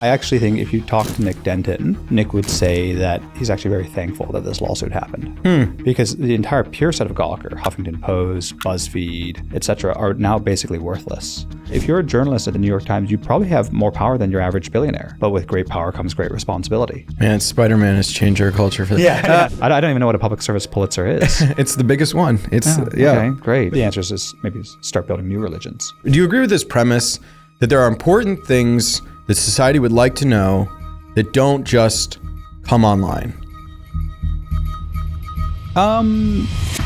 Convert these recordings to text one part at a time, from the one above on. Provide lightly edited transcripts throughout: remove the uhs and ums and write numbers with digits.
I actually think if you talk to Nick Denton, Nick would say that he's actually very thankful that this lawsuit happened. Because the entire peer set of Gawker, Huffington Post, BuzzFeed, etc., are now basically worthless. If you're a journalist at the New York Times, you probably have more power than your average billionaire. But with great power comes great responsibility. Man, Spider-Man has changed our culture for that. Yeah. I don't even know what a public service Pulitzer is. It's the biggest one. Okay, great. The answer is maybe start building new religions. Do you agree with this premise that there are important things that society would like to know that don't just come online?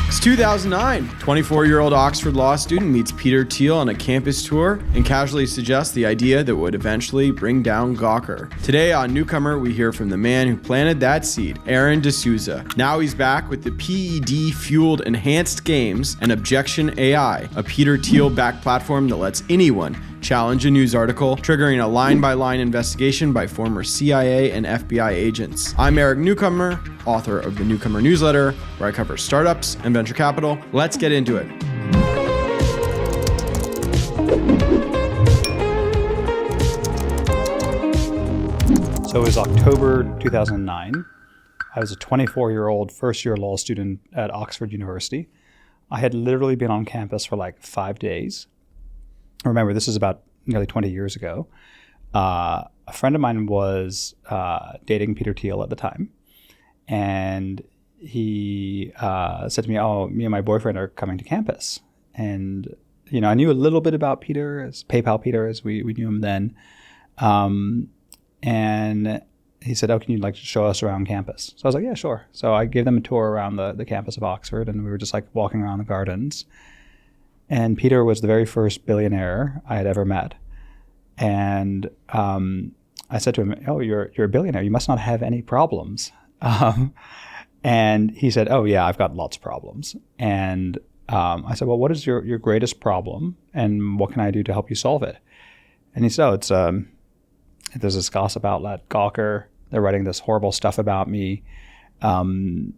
It's 2009. 24-year-old Oxford law student meets Peter Thiel on a campus tour and casually suggests the idea that would eventually bring down Gawker. Today on Newcomer, we hear from the man who planted that seed, Aron D'Souza. Now he's back with the PED-fueled enhanced games and Objection AI, a Peter Thiel-backed platform that lets anyone challenge a news article, triggering a line-by-line investigation by former CIA and FBI agents. I'm Eric Newcomer, author of the Newcomer newsletter, where I cover startups and venture capital. Let's get into it. So it was October 2009. I was a 24-year-old first-year law student at Oxford University. I had literally been on campus for like 5 days. Remember, this is about nearly 20 years ago. A friend of mine was dating Peter Thiel at the time. And he said to me, oh, me and my boyfriend are coming to campus. And, you know, I knew a little bit about Peter, as PayPal Peter, as we knew him then. And he said, oh, can you like show us around campus? So I was like, yeah, sure. So I gave them a tour around the campus of Oxford, and we were just like walking around the gardens. And Peter was the very first billionaire I had ever met. And I said to him, oh, you're a billionaire. You must not have any problems. And he said, oh, yeah, I've got lots of problems. And I said, well, what is your greatest problem? And what can I do to help you solve it? And he said, oh, there's this gossip outlet, Gawker. They're writing this horrible stuff about me. And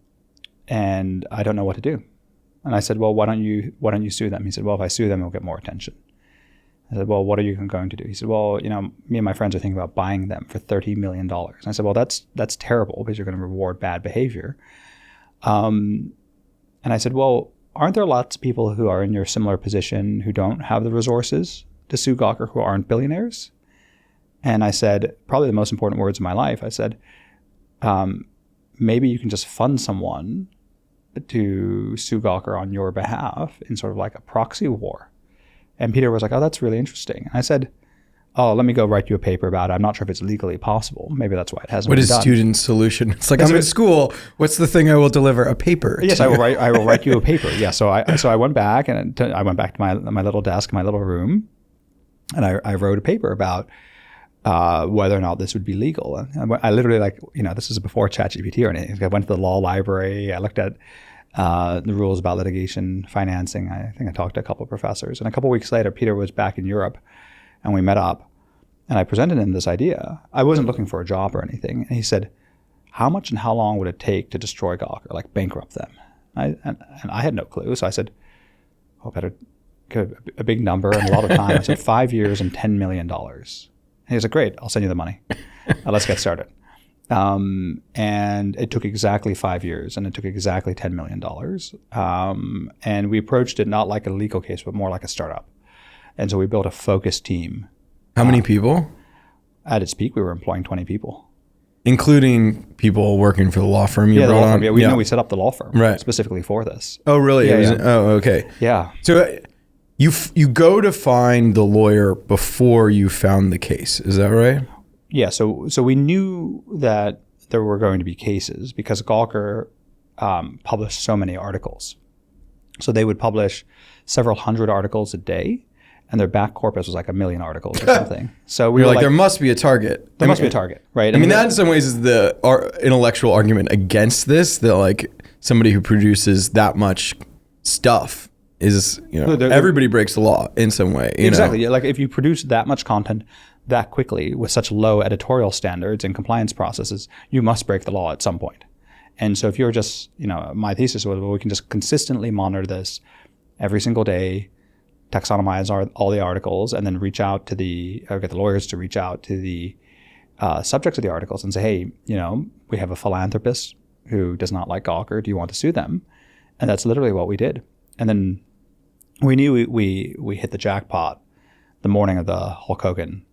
I don't know what to do. And I said, well, why don't you sue them? He said, well, if I sue them, it'll get more attention. I said, well, what are you going to do? He said, well, you know, me and my friends are thinking about buying them for $30 million. And I said, well, that's terrible because you're going to reward bad behavior. And I said, well, aren't there lots of people who are in your similar position who don't have the resources to sue Gawker who aren't billionaires? And I said, probably the most important words of my life, I said, maybe you can just fund someone to sue Gawker on your behalf in sort of like a proxy war. And Peter was like, oh, that's really interesting. And I said, oh, let me go write you a paper about it. I'm not sure if it's legally possible. Maybe that's why it hasn't been done. What is student solution? It's like, I'm in school. What's the thing I will deliver? A paper. Yes, I will write you a paper. Yeah. So I went back and I went back to my little desk, my little room, and I wrote a paper about whether or not this would be legal. And I literally, like, you know, this is before ChatGPT or anything. I went to the law library. I looked at the rules about litigation financing. I think I talked to a couple of professors. And a couple of weeks later, Peter was back in Europe, and we met up. And I presented him this idea. I wasn't looking for a job or anything. And he said, how much and how long would it take to destroy Gawker, like bankrupt them? And I had no clue. So I said, oh, better get a big number and a lot of time. I said, 5 years and $10 million. And he was like, great, I'll send you the money. Let's get started. And it took exactly 5 years, and it took exactly $10 million. And we approached it not like a legal case, but more like a startup. And so we built a focus team. How many people? At its peak, we were employing 20 people. Including people working for the law firm you brought on? Firm. Yeah, we set up the law firm specifically for this. Oh, really? Yeah. Oh, okay. Yeah. So you go to find the lawyer before you found the case. Is that right? Yeah. So we knew that there were going to be cases because Gawker published so many articles. So they would publish several hundred articles a day, and their back corpus was like 1 million articles or something. So we were like, there must be a target. There must be a target, right? I mean, that in some ways is the intellectual argument against this, that like somebody who produces that much stuff is, you know, everybody breaks the law in some way. Exactly. You know? Like if you produce that much content that quickly with such low editorial standards and compliance processes, you must break the law at some point. And so if you're just, you know, my thesis was, well, we can just consistently monitor this every single day, taxonomize all the articles, and then reach out to get the lawyers to reach out to the subjects of the articles and say, hey, we have a philanthropist who does not like Gawker. Do you want to sue them? And that's literally what we did. And then we knew we hit the jackpot the morning of the Hulk Hogan.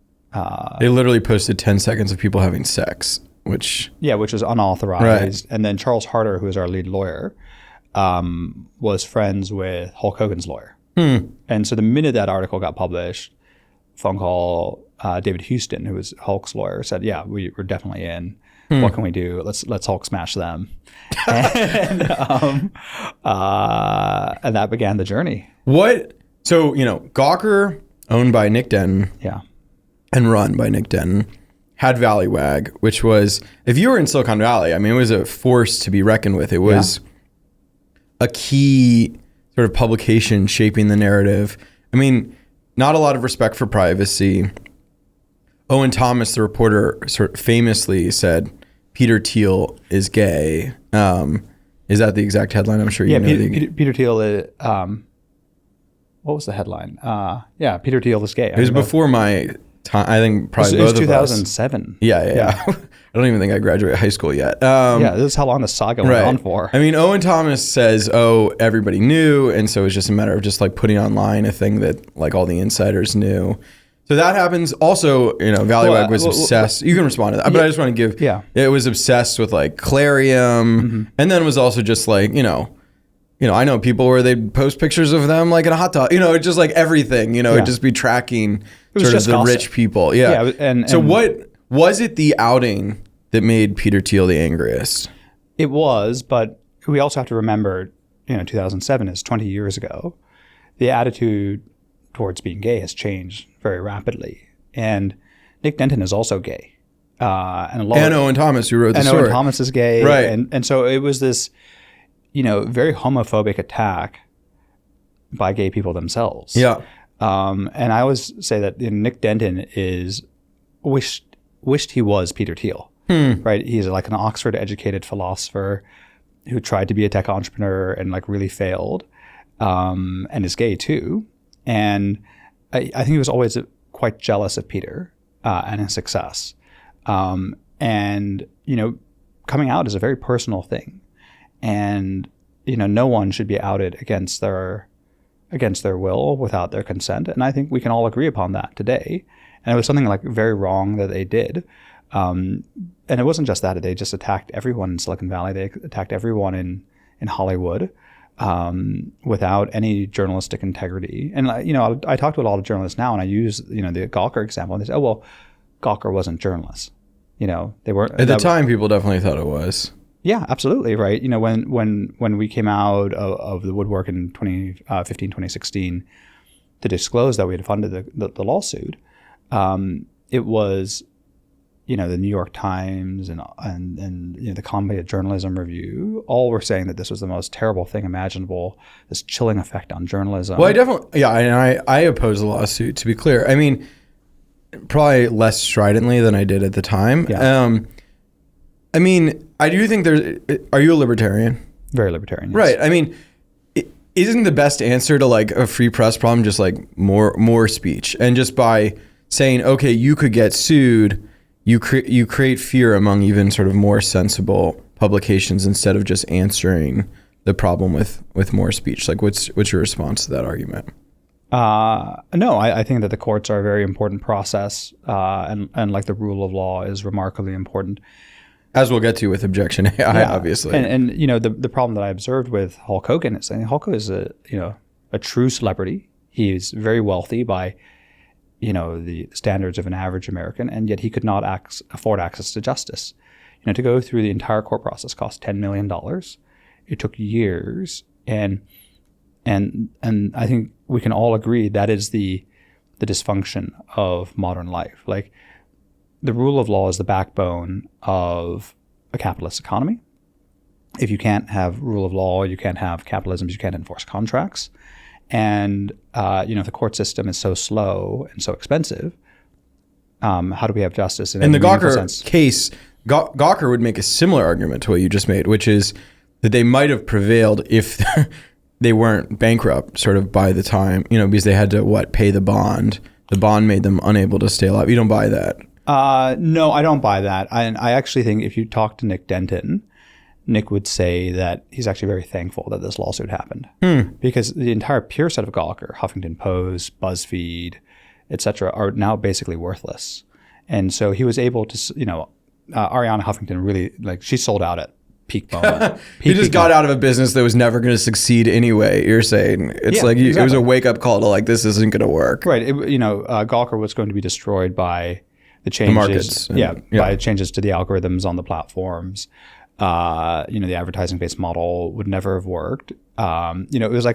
They literally posted 10 seconds of people having sex, which was unauthorized. Right. And then Charles Harder, who is our lead lawyer, was friends with Hulk Hogan's lawyer. And so the minute that article got published, phone call, David Houston, who was Hulk's lawyer, said, yeah, we're definitely in. What can we do? Let's Hulk smash them. And that began the journey. So, Gawker, owned by Nick Denton. Yeah. And run by Nick Denton, had Valleywag, which was, if you were in Silicon Valley, it was a force to be reckoned with. It was a key sort of publication shaping the narrative. Not a lot of respect for privacy. Owen Thomas, the reporter, sort of famously said, Peter Thiel is gay. Is that the exact headline? I'm sure you know. Peter Thiel is, what was the headline? Peter Thiel is gay. It was before my time. I think probably both of us. It was 2007. Yeah. I don't even think I graduated high school yet. This is how long the saga went on for. Owen Thomas says, everybody knew. And so it's just a matter of just like putting online a thing that like all the insiders knew. So that happens. Also, Valleywag was obsessed. You can respond to that. But I just want to give, it was obsessed with like Clarium. And then was also just like, I know people where they'd post pictures of them like in a hot tub, just like everything, it'd just be tracking sort of the gossip. Rich people. Yeah. And so what was it, the outing that made Peter Thiel the angriest? It was, but we also have to remember, 2007 is 20 years ago. The attitude towards being gay has changed very rapidly. And Nick Denton is also gay. And Owen Thomas, who wrote the story. And Owen Thomas is gay. Right. And so it was this, very homophobic attack by gay people themselves. Yeah. And I always say that Nick Denton wished he was Peter Thiel. Right? He's like an Oxford educated philosopher who tried to be a tech entrepreneur and like really failed, and is gay too. And I think he was always quite jealous of Peter and his success. And coming out is a very personal thing. And no one should be outed against their will without their consent. And I think we can all agree upon that today. And it was something like very wrong that they did. And it wasn't just that. They just attacked everyone in Silicon Valley. They attacked everyone in Hollywood without any journalistic integrity. And I talk to a lot of journalists now, and I use the Gawker example. And they say, "Oh well, Gawker wasn't journalists." They weren't. At the time, people definitely thought it was. Yeah, absolutely. Right. When we came out of the woodwork in 2015, 2016 to disclose that we had funded the lawsuit, it was, the New York Times and the Columbia Journalism Review all were saying that this was the most terrible thing imaginable, this chilling effect on journalism. Well, I definitely, and I oppose the lawsuit, to be clear. Probably less stridently than I did at the time. Yeah. I do think are you a libertarian? Very libertarian. Yes. Right. Isn't the best answer to like a free press problem just like more speech? And just by saying, okay, you could get sued, you create fear among even sort of more sensible publications instead of just answering the problem with more speech. Like what's your response to that argument? No, I think that the courts are a very important process, and like the rule of law is remarkably important. As we'll get to with Objection AI, obviously. And the problem that I observed with Hulk Hogan is Hulk Hogan is a true celebrity. He is very wealthy by the standards of an average American, and yet he could not afford access to justice. To go through the entire court process cost $10 million. It took years, and I think we can all agree that is the dysfunction of modern life. Like, the rule of law is the backbone of a capitalist economy. If you can't have rule of law, you can't have capitalism, you can't enforce contracts. And, the court system is so slow and so expensive, how do we have justice? In the Gawker case, Gawker would make a similar argument to what you just made, which is that they might have prevailed if they weren't bankrupt sort of by the time, because they had to, pay the bond. The bond made them unable to stay alive. You don't buy that. No, I don't buy that. I actually think if you talk to Nick Denton, Nick would say that he's actually very thankful that this lawsuit happened because the entire peer set of Gawker, Huffington Post, BuzzFeed, etc., are now basically worthless. And so he was able to, Arianna Huffington really, she sold out at peak moment. He just got out of a business that was never going to succeed anyway. You're saying it's exactly. It was a wake up call to this isn't going to work. Right. Gawker was going to be destroyed by the changes. The markets. By changes to the algorithms on the platforms. The advertising based model would never have worked. It was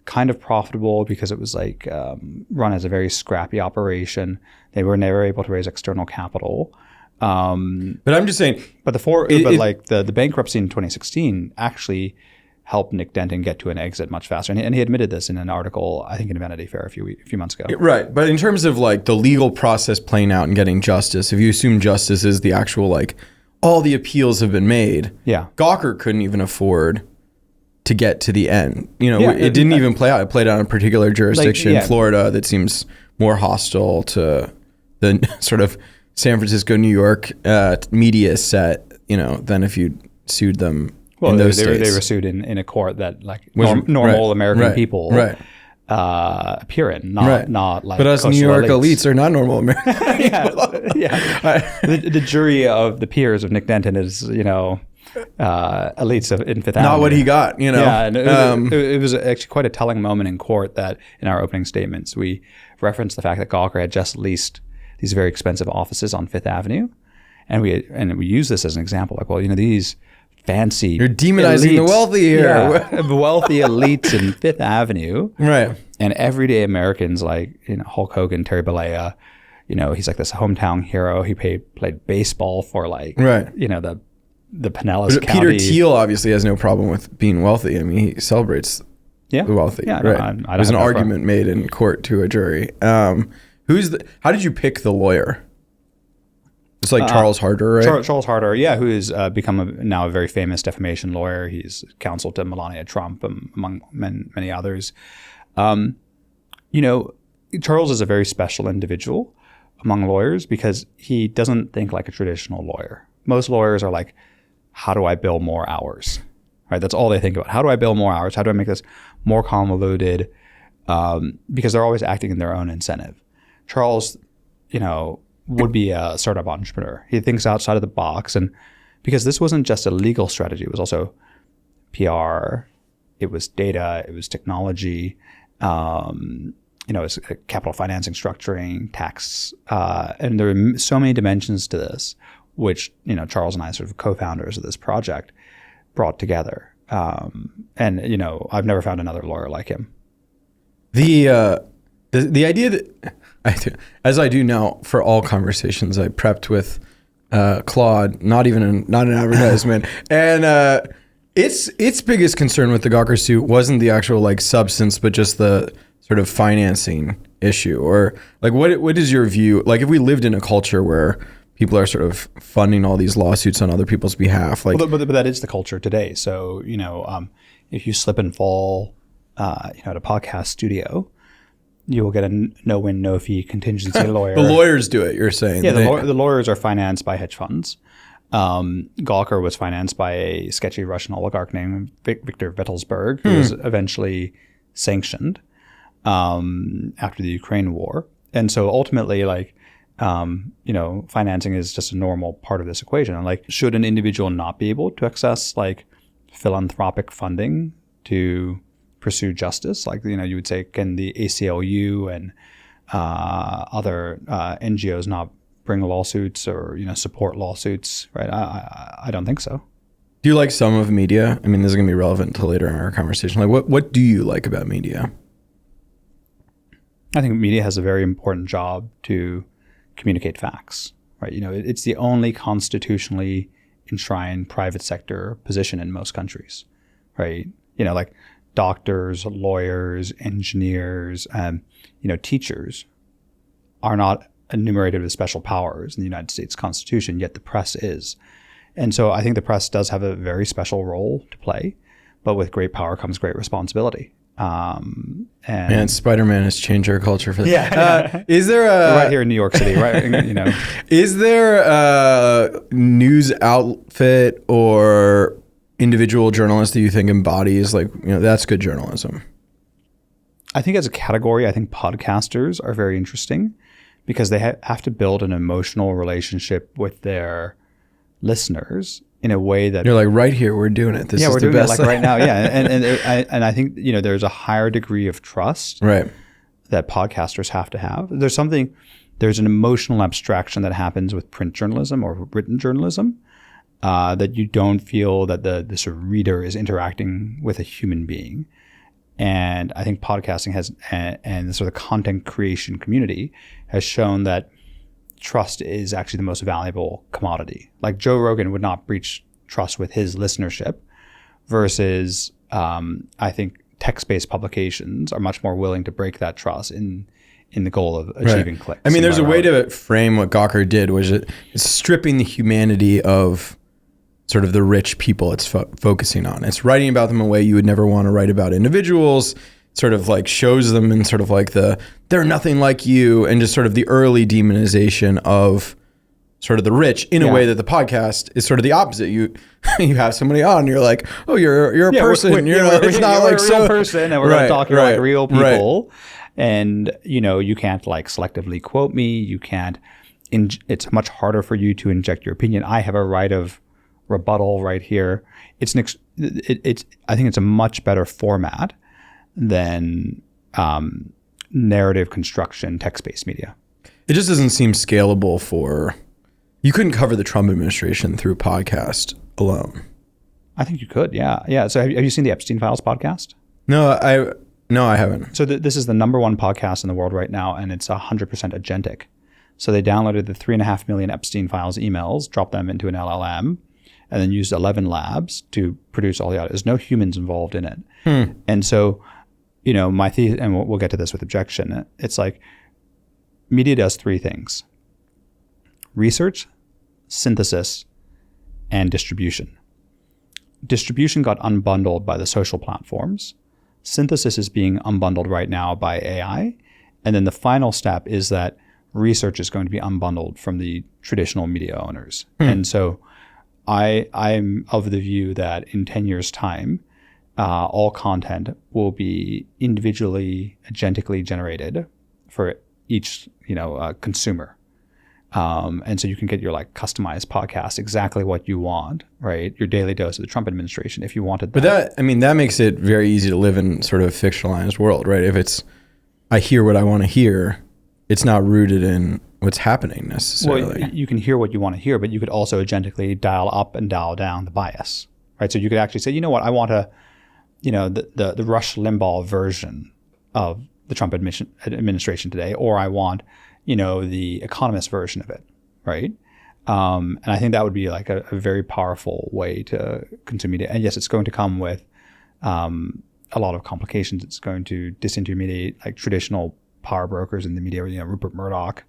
kind of profitable because it was run as a very scrappy operation. They were never able to raise external capital. But I'm just saying. But the bankruptcy in 2016 actually helped Nick Denton get to an exit much faster, and he admitted this in an article I think in Vanity Fair a few months ago. Right, but in terms of the legal process playing out and getting justice, if you assume justice is the actual all the appeals have been made. Yeah, Gawker couldn't even afford to get to the end. It didn't even play out. It played out in a particular jurisdiction, Florida, that seems more hostile to the sort of San Francisco, New York media set, than if you sued them in those states. They were sued in a court that normal American people appear in, not But us New York elites are not normal American people. The jury of the peers of Nick Denton is, elites in Fifth Avenue. Not what he got, Yeah, and it was actually quite a telling moment in court that in our opening statements we referenced the fact that Gawker had just leased these very expensive offices on Fifth Avenue, and we use this as an example. These fancy. You're demonizing the wealthy here. Yeah, wealthy elites in Fifth Avenue. Right. And everyday Americans Hulk Hogan, Terry Bollea, he's this hometown hero. He played baseball for the Pinellas County. Peter Thiel obviously has no problem with being wealthy. I mean, he celebrates the wealthy. Yeah, right. There's an argument made in court to a jury. How did you pick the lawyer? It's Charles Harder, right? Charles Harder, who has become now a very famous defamation lawyer. He's counsel to Melania Trump, among many others. Charles is a very special individual among lawyers because he doesn't think like a traditional lawyer. Most lawyers are how do I bill more hours? Right? That's all they think about. How do I bill more hours? How do I make this more convoluted? Because they're always acting in their own incentive. Charles, would be a startup entrepreneur. He thinks outside of the box, and because this wasn't just a legal strategy, it was also PR, it was data, it was technology, it was capital financing, structuring, tax, and there were so many dimensions to this, which Charles and I, sort of co-founders of this project, brought together. And I've never found another lawyer like him. The idea that as I do now for all conversations, I prepped with Claude, not an advertisement, and its biggest concern with the Gawker suit wasn't the actual substance, but just the sort of financing issue. Or what is your view? If we lived in a culture where people are sort of funding all these lawsuits on other people's behalf, but that is the culture today. So if you slip and fall, at a podcast studio, you will get a no-win, no-fee contingency lawyer. The lawyers do it, you're saying? Yeah, the lawyers are financed by hedge funds. Gawker was financed by a sketchy Russian oligarch named Viktor Vettelsberg, who was eventually sanctioned after the Ukraine war. And so ultimately, financing is just a normal part of this equation. And should an individual not be able to access philanthropic funding to pursue justice, you would say, can the ACLU and other NGOs not bring lawsuits or support lawsuits? Right? I don't think so. Do you like some of media? I mean, this is going to be relevant to later in our conversation. What do you like about media? I think media has a very important job to communicate facts. Right? It's the only constitutionally enshrined private sector position in most countries. Right? Doctors, lawyers, engineers, teachers are not enumerated with special powers in the United States Constitution, yet the press is. And so I think the press does have a very special role to play, but with great power comes great responsibility. And Spider-Man has changed our culture for that. Yeah. Is there right here in New York City, right? Is there a news outfit or individual journalist that you think embodies that's good journalism? I think as a category, I think podcasters are very interesting because they have to build an emotional relationship with their listeners in a way that you're like, right here, we're doing it. This is we're the doing best it like right now. Yeah. And I think, there's a higher degree of trust right. that podcasters have to have. There's an emotional abstraction that happens with print journalism or written journalism that you don't feel that the sort of reader is interacting with a human being. And I think podcasting has, and the sort of content creation community has shown that trust is actually the most valuable commodity. Like Joe Rogan would not breach trust with his listenership versus I think text-based publications are much more willing to break that trust in the goal of achieving clicks. I mean, there's a way to frame what Gawker did, was it's stripping the humanity of sort of the rich people it's focusing on. It's writing about them in a way you would never want to write about individuals, sort of like shows them in sort of like they're nothing like you, and just sort of the early demonization of sort of the rich in a way that the podcast is sort of the opposite. You have somebody on, and you're like, oh, you're a person. It's not like a real person, and we're going to talk about like real people. Right. And you can't like selectively quote me. You can't. It's much harder for you to inject your opinion. I have a right of rebuttal right here. I think it's a much better format than narrative construction, text-based media. It just doesn't seem scalable for. You couldn't cover the Trump administration through podcast alone. I think you could, yeah. So have you seen the Epstein Files podcast? No, I haven't. So this is the number one podcast in the world right now, and it's 100% agentic. So they downloaded the 3.5 million Epstein Files emails, dropped them into an LLM, and then used 11 labs to produce all the audio. There's no humans involved in it. And so, my thesis, and we'll get to this with Objection, it's like media does three things: research, synthesis, and distribution. Distribution got unbundled by the social platforms. Synthesis is being unbundled right now by AI. And then the final step is that research is going to be unbundled from the traditional media owners. And so I'm of the view that in 10 years' time, all content will be individually, agentically generated for each consumer. And so you can get your like customized podcast, exactly what you want, right? Your daily dose of the Trump administration, if you wanted that. But that makes it very easy to live in sort of a fictionalized world, right? If I hear what I want to hear, it's not rooted in what's happening necessarily. Well, you can hear what you want to hear, but you could also agentically dial up and dial down the bias, right? So you could actually say, you know what, I want the Rush Limbaugh version of the Trump administration today, or I want the Economist version of it, right? And I think that would be like a very powerful way to consume media. And yes, it's going to come with a lot of complications. It's going to disintermediate like traditional power brokers in the media. Rupert Murdoch,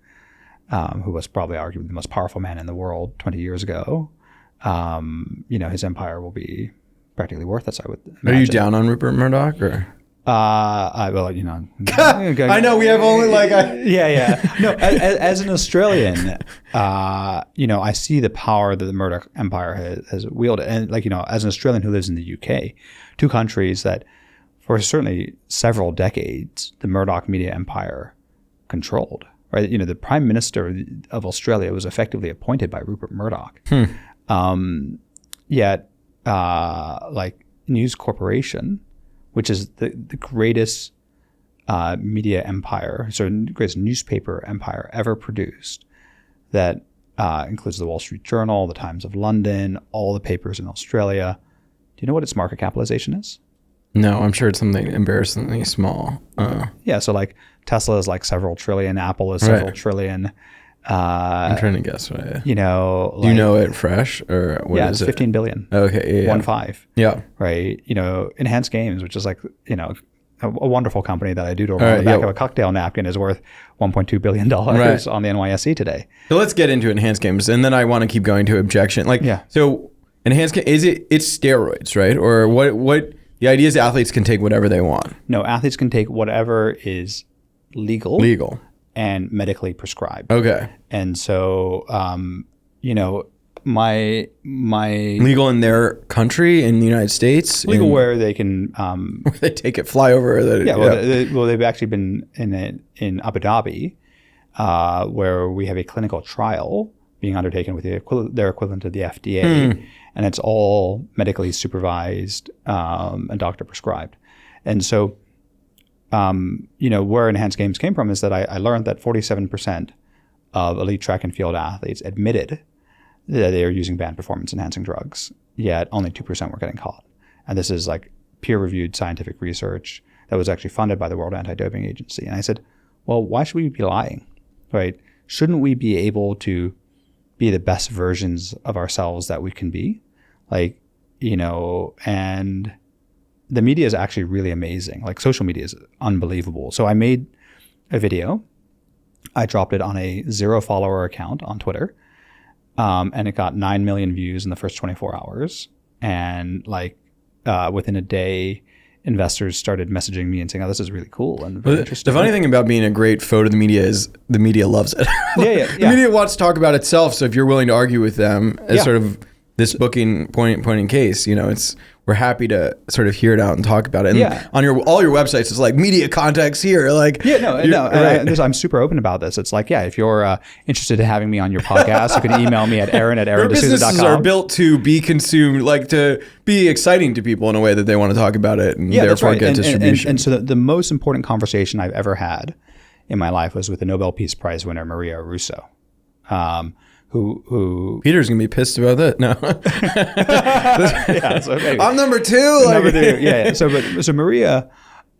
who was probably arguably the most powerful man in the world 20 years ago. His empire will be practically worthless, I would imagine. Are you down on Rupert Murdoch or? I know we have only like No, as an Australian, I see the power that the Murdoch empire has wielded, and as an Australian who lives in the UK, two countries that for certainly several decades the Murdoch media empire controlled. Right, the Prime Minister of Australia was effectively appointed by Rupert Murdoch. Yet, like News Corporation, which is the greatest media empire, so greatest newspaper empire ever produced, that includes the Wall Street Journal, the Times of London, all the papers in Australia. Do you know what its market capitalization is? No, I'm sure it's something embarrassingly small. Yeah, so like Tesla is like several trillion, Apple is several trillion. I'm trying to guess what do you know it fresh or what is it's 15 billion. Okay, yeah. 15. Yeah. Right. Enhanced Games, which is like, a wonderful company that I doodle on the back of a cocktail napkin, is worth $1.2 billion on the NYSE today. So let's get into Enhanced Games, and then I want to keep going to Objection. So Enhanced Games, it's steroids, right? Or what The idea is athletes can take whatever they want. No, athletes can take whatever is legal and medically prescribed. Okay. And so, my legal in their country, in the United States? Legal where they can... where they take it, fly over. They've actually been in Abu Dhabi, where we have a clinical trial being undertaken with their equivalent to the FDA, and it's all medically supervised and doctor prescribed. And so, where Enhanced Games came from is that I learned that 47% of elite track and field athletes admitted that they are using banned performance enhancing drugs, yet only 2% were getting caught. And this is like peer-reviewed scientific research that was actually funded by the World Anti-Doping Agency. And I said, well, why should we be lying, right? Shouldn't we be able to be the best versions of ourselves that we can be? And the media is actually really amazing. Like social media is unbelievable. So I made a video. I dropped it on a 0-follower account on Twitter. And it got 9 million views in the first 24 hours. And within a day, investors started messaging me and saying, oh, this is really cool and very interesting. The funny thing about being a great foe to the media is the media loves it. Yeah. The media wants to talk about itself. So if you're willing to argue with them as sort of this booking point in case, we're happy to sort of hear it out and talk about it. And on all your websites, it's like media context here. I'm super open about this. It's like, if you're interested in having me on your podcast, you can email me at Aron@AronD'Souza.com. Businesses are built to be consumed, to be exciting to people in a way that they want to talk about it and therefore get distribution. And so the most important conversation I've ever had in my life was with the Nobel Peace Prize winner, Maria Russo. Who Peter's gonna be pissed about that. No. So maybe. I'm number 2. Number 2. So Maria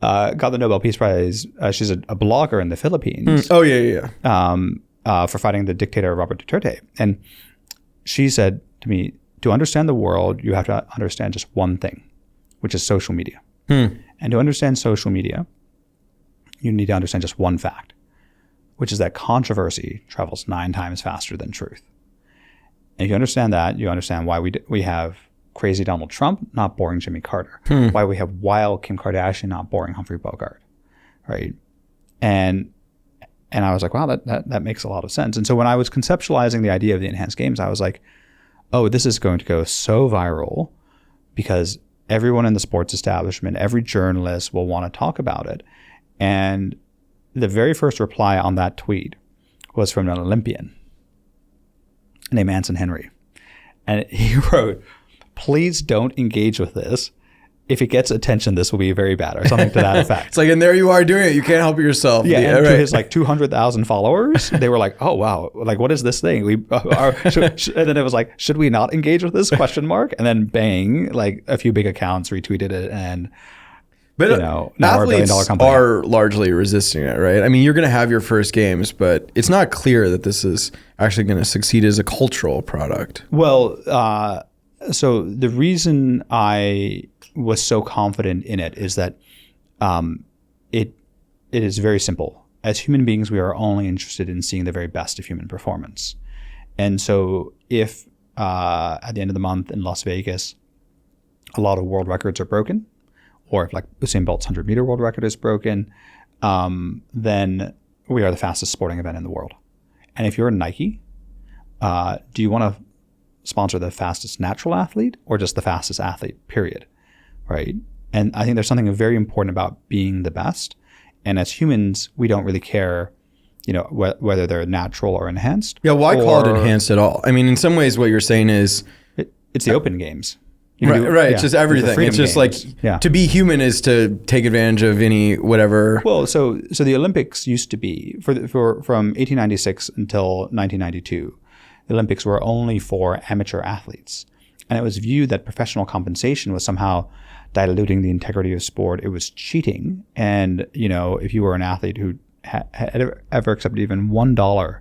got the Nobel Peace Prize. She's a blogger in the Philippines. For fighting the dictator Robert Duterte. And she said to me, to understand the world, you have to understand just one thing, which is social media. And to understand social media, you need to understand just one fact, which is that controversy travels 9 times faster than truth. And if you understand that, you understand why we have crazy Donald Trump, not boring Jimmy Carter. Why we have wild Kim Kardashian, not boring Humphrey Bogart, right? And I was like, wow, that makes a lot of sense. And so when I was conceptualizing the idea of the Enhanced Games, I was like, oh, this is going to go so viral because everyone in the sports establishment, every journalist will want to talk about it. And the very first reply on that tweet was from an Olympian named Anson Henry. And he wrote, please don't engage with this. If it gets attention, this will be very bad, or something to that effect. It's like, and there you are doing it. You can't help yourself. To his 200,000 followers, they were like, oh, wow. What is this thing? And then it was like, should we not engage with this ? And then bang, a few big accounts retweeted it and... But now we're $1 billion company. Are largely resisting it, right? I mean, you're going to have your first games, but it's not clear that this is actually going to succeed as a cultural product. Well, so the reason I was so confident in it is that it is very simple. As human beings, we are only interested in seeing the very best of human performance. And so if at the end of the month in Las Vegas, a lot of world records are broken, or if Usain Bolt's 100-meter world record is broken, then we are the fastest sporting event in the world. And if you're a Nike, do you want to sponsor the fastest natural athlete or just the fastest athlete, period, right? And I think there's something very important about being the best. And as humans, we don't really care, whether they're natural or enhanced. Yeah, why call it enhanced at all? I mean, in some ways, what you're saying is... It's the open games. Right. It's just everything. It's just to be human is to take advantage of any whatever. Well, so the Olympics used to be from 1896 until 1992, the Olympics were only for amateur athletes, and it was viewed that professional compensation was somehow diluting the integrity of sport. It was cheating, and if you were an athlete who had ever accepted even $1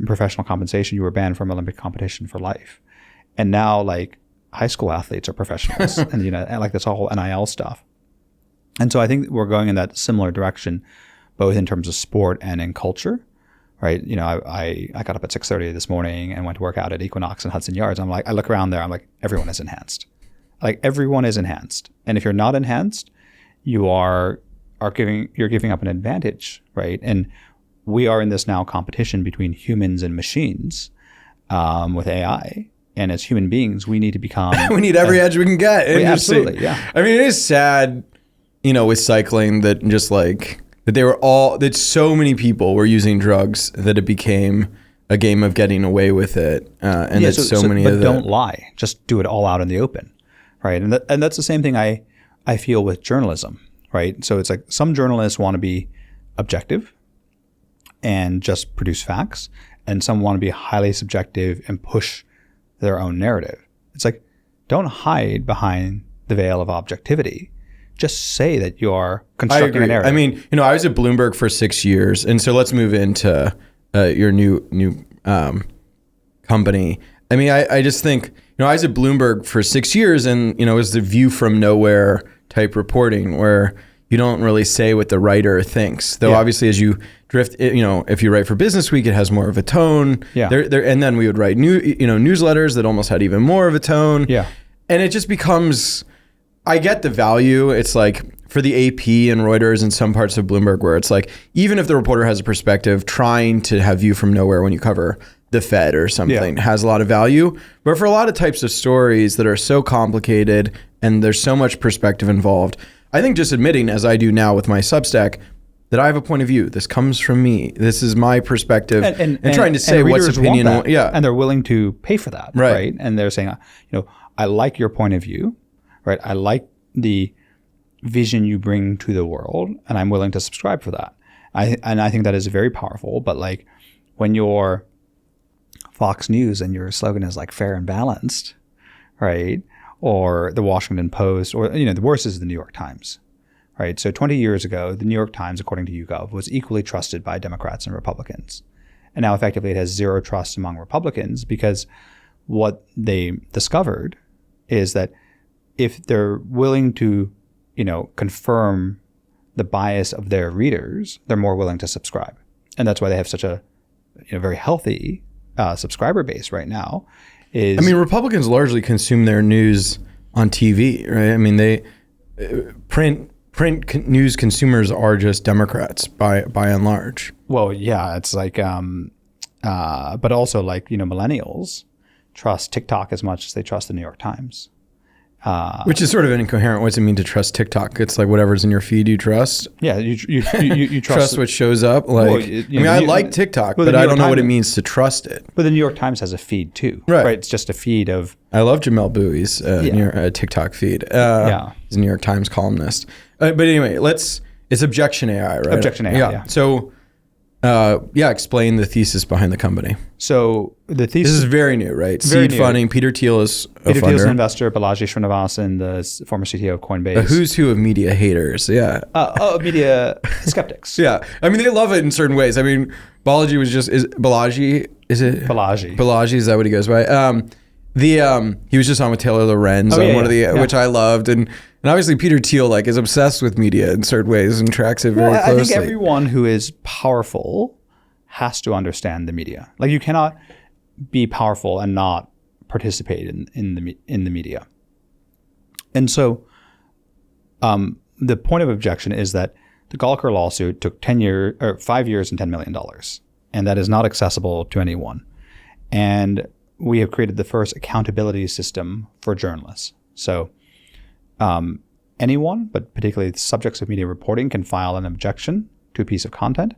in professional compensation, you were banned from Olympic competition for life. And now high school athletes are professionals and this whole NIL stuff. And so I think we're going in that similar direction, both in terms of sport and in culture, right? I got up at 6:30 this morning and went to work out at Equinox and Hudson Yards. I look around there, I'm like, everyone is enhanced. Like everyone is enhanced. And if you're not enhanced, you're giving up an advantage, right? And we are in this now competition between humans and machines with AI. And as human beings, we need to become... we need every edge we can get. Absolutely, yeah. I mean, it is sad, with cycling that just like... that so many people were using drugs that it became a game of getting away with it. And yeah, that so many but of don't lie. Just do it all out in the open, right? And that's the same thing I feel with journalism, right? So it's like some journalists want to be objective and just produce facts, and some want to be highly subjective and push their own narrative. It's like, don't hide behind the veil of objectivity. Just say that you're constructing a narrative. I mean, I was at Bloomberg for 6 years, and so let's move into your new company. I mean, I just think, I was at Bloomberg for 6 years, and it was the view from nowhere type reporting where you don't really say what the writer thinks. Though obviously, as you drift, if you write for Business Week, it has more of a tone. Yeah. And then we would write newsletters that almost had even more of a tone. Yeah. And it just becomes, I get the value. It's like for the AP and Reuters and some parts of Bloomberg where it's like, even if the reporter has a perspective, trying to have view from nowhere when you cover the Fed or something has a lot of value. But for a lot of types of stories that are so complicated and there's so much perspective involved, I think just admitting, as I do now with my Substack, that I have a point of view. This comes from me. This is my perspective. And trying to say what's opinion. And they're willing to pay for that. Right. And they're saying, I like your point of view. Right. I like the vision you bring to the world, and I'm willing to subscribe for that. I think that is very powerful. But like when you're Fox News and your slogan is like fair and balanced, right? Or the Washington Post, or the worst is the New York Times, right? So 20 years ago, the New York Times, according to YouGov, was equally trusted by Democrats and Republicans. And now effectively it has zero trust among Republicans, because what they discovered is that if they're willing to, confirm the bias of their readers, they're more willing to subscribe. And that's why they have such a very healthy subscriber base right now. Republicans largely consume their news on TV, right? I mean, they print news consumers are just Democrats by and large. Well, yeah, it's like, but also like, millennials trust TikTok as much as they trust the New York Times. Which is sort of incoherent. What's it mean to trust TikTok? It's like whatever's in your feed you trust. Yeah, you trust what shows up. Like, I like TikTok, but I don't know what it means to trust it. But the New York Times has a feed too, right? It's just a feed of. I love Jamel Bouie's TikTok feed. He's a New York Times columnist. But anyway, it's Objection AI, right? Objection AI. Yeah. So, explain the thesis behind the company. So the thesis... This is very new, right? Seed funding. Peter Thiel is a funder. Peter Thiel is an investor. Balaji Srinivasan, the former CTO of Coinbase. A who's who of media haters, yeah. Media skeptics. Yeah. I mean, they love it in certain ways. I mean, Balaji was just... Balaji, is that what he goes by? He was just on with Taylor Lorenz which I loved. And obviously Peter Thiel is obsessed with media in certain ways and tracks it very closely. I think everyone who is powerful has to understand the media. Like you cannot be powerful and not participate in the media. And so the point of objection is that the Gawker lawsuit took 5 years and $10 million. And that is not accessible to anyone. And we have created the first accountability system for journalists. So anyone, but particularly the subjects of media reporting, can file an objection to a piece of content.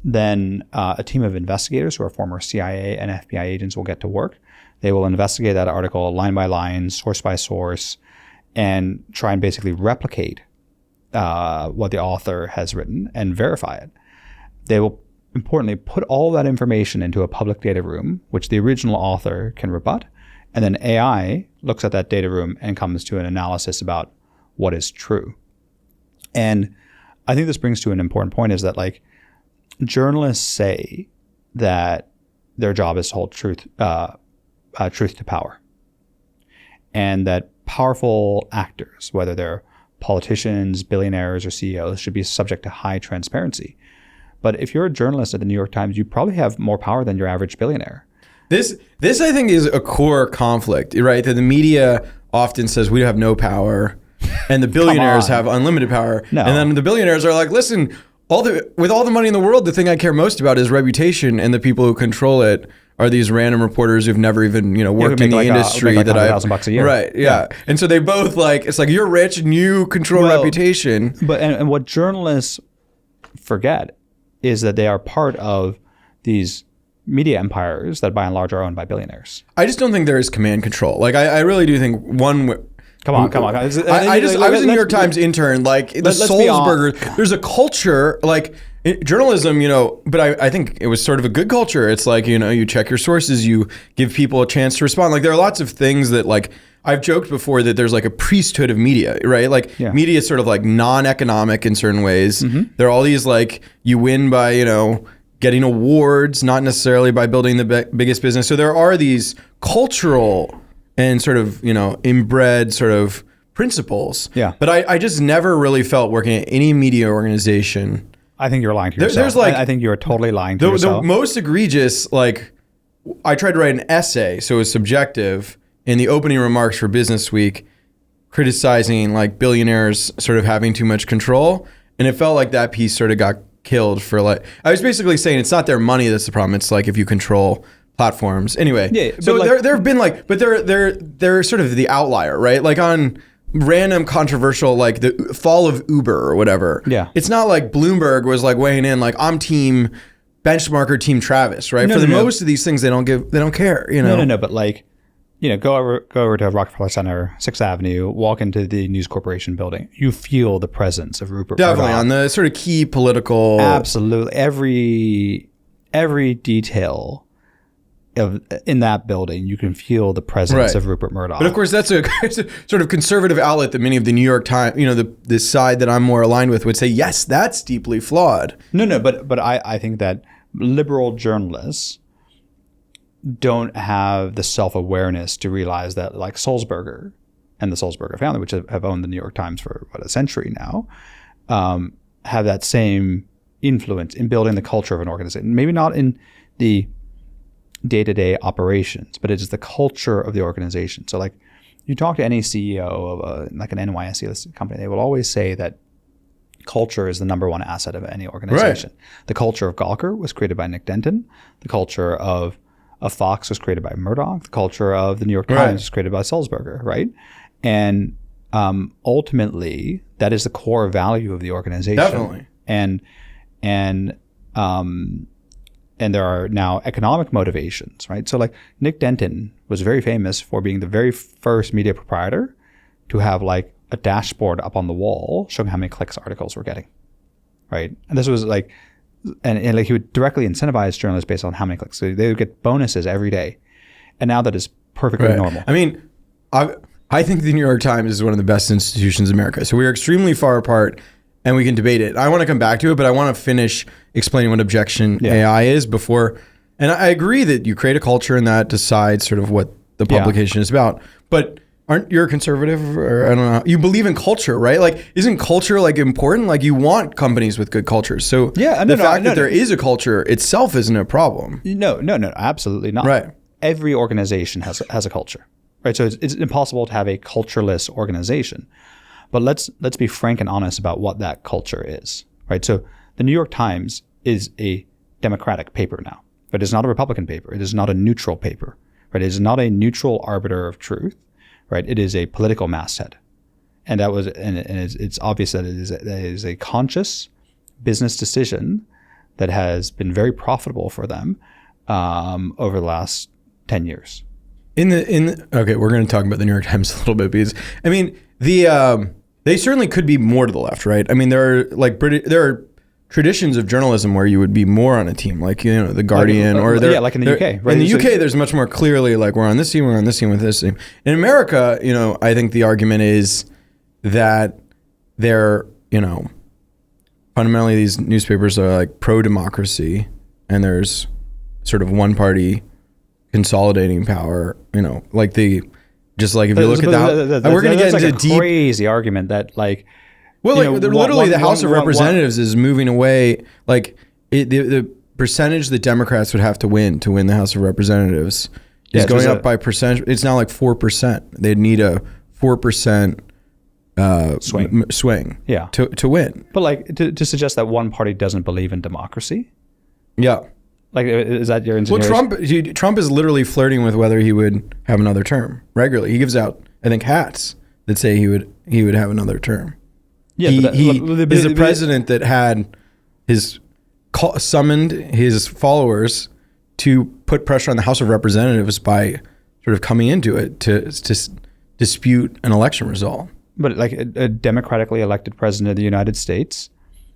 Then a team of investigators who are former CIA and FBI agents will get to work. They will investigate that article line by line, source by source, and try and basically replicate what the author has written and verify it. They will, importantly, put all that information into a public data room, which the original author can rebut. And then AI looks at that data room and comes to an analysis about what is true. And I think this brings to an important point, is that journalists say that their job is to hold truth to power. And that powerful actors, whether they're politicians, billionaires, or CEOs, should be subject to high transparency. But if you're a journalist at the New York Times, you probably have more power than your average billionaire. This I think is a core conflict, right? That the media often says we have no power, and the billionaires have unlimited power. No. And then the billionaires are like, listen, with all the money in the world, the thing I care most about is reputation, and the people who control it are these random reporters who've never even worked in the industry like that I $100,000 a year. Right. Yeah. And so they both it's like you're rich and you control reputation. But and what journalists forget is that they are part of these media empires that by and large are owned by billionaires. I just don't think there is command control. Like I really do think one. Come on. I was a New York Times intern. Like the Sulzberger, there's a culture like journalism, but I think it was sort of a good culture. It's like, you check your sources, you give people a chance to respond. Like there are lots of things that like I've joked before that there's like a priesthood of media, right? Like media is sort of like non-economic in certain ways. Mm-hmm. There are all these like you win by, getting awards, not necessarily by building the biggest business. So there are these cultural and sort of, inbred sort of principles. Yeah. But I just never really felt working at any media organization. I think you're lying to yourself. I think you're totally lying to yourself. The most egregious, like, I tried to write an essay, so it was subjective, in the opening remarks for Business Week, criticizing like billionaires sort of having too much control. And it felt like that piece sort of got killed for like, I was basically saying it's not their money that's the problem. It's like if you control platforms. Anyway, so like, there have been like, but they're sort of the outlier, right? Like on random controversial, like the fall of Uber or whatever. Yeah. It's not like Bloomberg was like weighing in like I'm team benchmarker, team Travis, right? Most of these things, they don't care, No, but like, go over to Rockefeller Center, 6th Avenue, walk into the News Corporation building. You feel the presence of Rupert. Definitely Murdoch. on the sort of key political. Absolutely, every detail in that building, you can feel the presence of Rupert Murdoch. But of course, that's a sort of conservative outlet that many of the New York Times, the side that I'm more aligned with would say, yes, that's deeply flawed. No, but I think that liberal journalists don't have the self-awareness to realize that like Sulzberger and the Sulzberger family, which have owned the New York Times for a century now, have that same influence in building the culture of an organization. Maybe not in the day-to-day operations, but it is the culture of the organization. So like you talk to any CEO of like an NYSE listed company, they will always say that culture is the number one asset of any organization. Right. The culture of Gawker was created by Nick Denton. The culture of Fox was created by Murdoch. The culture of the New York Times was created by Sulzberger, right? And ultimately, that is the core value of the organization. Definitely. And there are now economic motivations, right? So like Nick Denton was very famous for being the very first media proprietor to have like a dashboard up on the wall showing how many clicks articles were getting, right? And this was like, and like he would directly incentivize journalists based on how many clicks. So they would get bonuses every day. And now that is perfectly normal. I mean, I think the New York Times is one of the best institutions in America. So we are extremely far apart and we can debate it. I want to come back to it, but I want to finish explaining what Objection AI is before. And I agree that you create a culture and that decides sort of what the publication is about. But aren't you a conservative, or I don't know, you believe in culture, right? Like, isn't culture like important? Like you want companies with good cultures. So the fact that there is a culture itself isn't a problem. No, absolutely not. Right. Every organization has a culture, right? So it's impossible to have a cultureless organization. But let's be frank and honest about what that culture is, right? So the New York Times is a Democratic paper now, but it's not a Republican paper. It is not a neutral paper, right? It is not a neutral arbiter of truth, right? It is a political masthead. And it's obvious that it is a conscious business decision that has been very profitable for them over the last 10 years. Okay, we're going to talk about the New York Times a little bit because, I mean, they certainly could be more to the left, right? I mean, there are traditions of journalism where you would be more on a team, like the Guardian, like in the UK. Right? In the UK, there's much more clearly like we're on this team with this team. In America, I think the argument is that they're fundamentally these newspapers are like pro-democracy, and there's sort of one party consolidating power. Like just like if you look at that, we're going to get into a crazy argument that like. Well, literally, the House of Representatives is moving away. Like the percentage that Democrats would have to win the House of Representatives is going up by percentage. It's now like 4%. They'd need a 4% swing Yeah. to win. But like to suggest that one party doesn't believe in democracy, Yeah. like is that your Well, insinuation? Trump is literally flirting with whether he would have another term regularly. He gives out, I think, hats that say he would have another term. Yeah, He is a president that had summoned his followers to put pressure on the House of Representatives by sort of coming into it to dispute an election result. But like a democratically elected president of the United States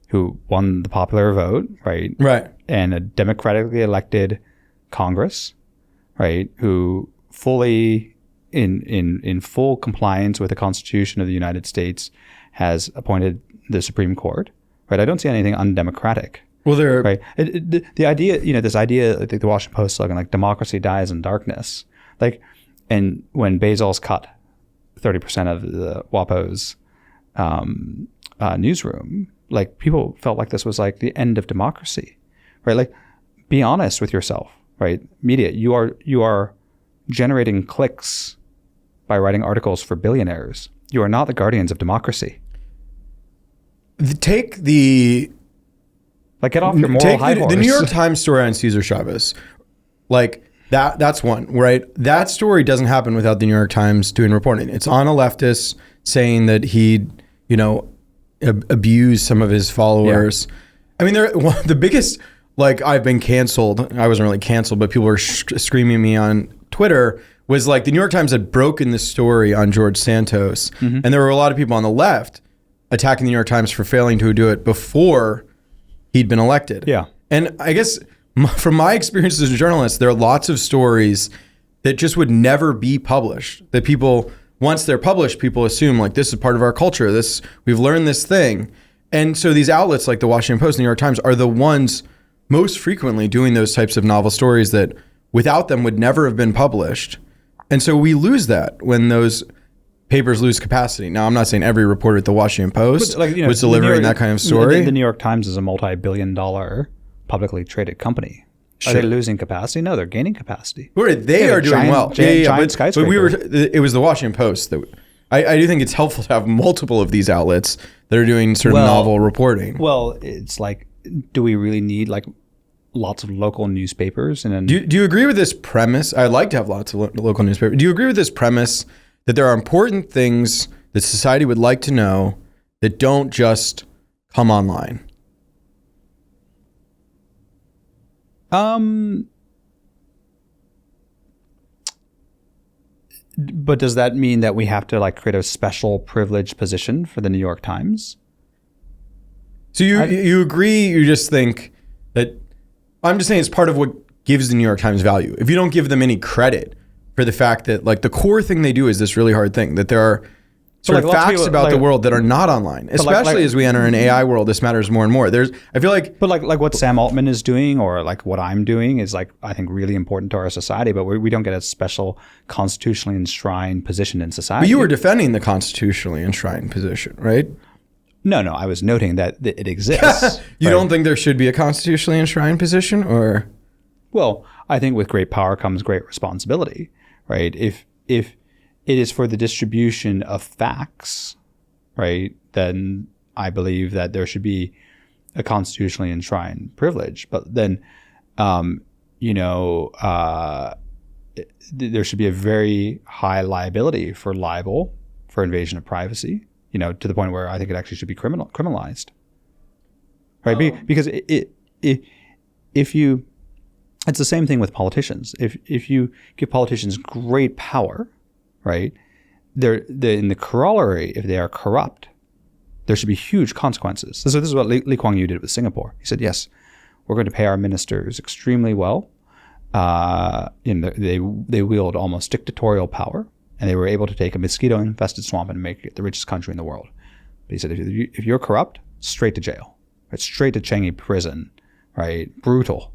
who won the popular vote, right? Right. And a democratically elected Congress, right? Who fully in full compliance with the Constitution of the United States has appointed the Supreme Court, right? I don't see anything undemocratic. Well, right. The idea, this idea, like the Washington Post slogan, like democracy dies in darkness, like, and when Bezos cut 30% of the WAPO's newsroom, like people felt like this was like the end of democracy, right? Like, be honest with yourself, right? Media, you are generating clicks by writing articles for billionaires. You are not the guardians of democracy. Take the like get off your moral high horse. The New York Times story on Cesar Chavez, like that's one, right? That story doesn't happen without the New York Times doing reporting. It's on a leftist saying that he, abused some of his followers. Yeah. I mean, the biggest, like, I've been canceled. I wasn't really canceled, but people were screaming at me on Twitter. Was like the New York Times had broken the story on George Santos, and there were a lot of people on the left attacking the New York Times for failing to do it before he'd been elected. Yeah. And I guess from my experience as a journalist, there are lots of stories that just would never be published. That people, once they're published, people assume like this is part of our culture. We've learned this thing. And so these outlets like the Washington Post, New York Times are the ones most frequently doing those types of novel stories that without them would never have been published. And so we lose that when those papers lose capacity. Now, I'm not saying every reporter at the Washington Post was delivering that kind of story. The New York Times is a multi-billion-dollar publicly traded company. Are they losing capacity? No, they're gaining capacity. They are doing well. Giant skyscraper. But it was the Washington Post that I do think it's helpful to have multiple of these outlets that are doing sort of novel reporting. Well, it's like, do we really need like lots of local newspapers? And then do you agree with this premise? I'd like to have lots of local newspapers. Do you agree with this premise that there are important things that society would like to know that don't just come online? But does that mean that we have to like create a special privileged position for the New York Times? So you agree? You just think that? I'm just saying it's part of what gives the New York Times value. If you don't give them any credit for the fact that like the core thing they do is this really hard thing, that there are sort of facts about the world that are not online, especially as we enter an AI world. This matters more and more. I feel like, but like what Sam Altman is doing, or like what I'm doing, is like I think really important to our society. But we don't get a special constitutionally enshrined position in society. But you were defending the constitutionally enshrined position, right? No, I was noting that it exists. You don't think there should be a constitutionally enshrined position, or? Well, I think with great power comes great responsibility, right? If it is for the distribution of facts, right, then I believe that there should be a constitutionally enshrined privilege. But then, there should be a very high liability for libel, for invasion of privacy, to the point where I think it actually should be criminalized, right? Because if you, it's the same thing with politicians. If you give politicians great power, right, in the corollary, if they are corrupt, there should be huge consequences. So this is what Lee Kuan Yew did with Singapore. He said, yes, we're going to pay our ministers extremely well. They wield almost dictatorial power, and they were able to take a mosquito-infested swamp and make it the richest country in the world. But he said, if you're corrupt, straight to jail, right? Straight to Changi prison, right? Brutal.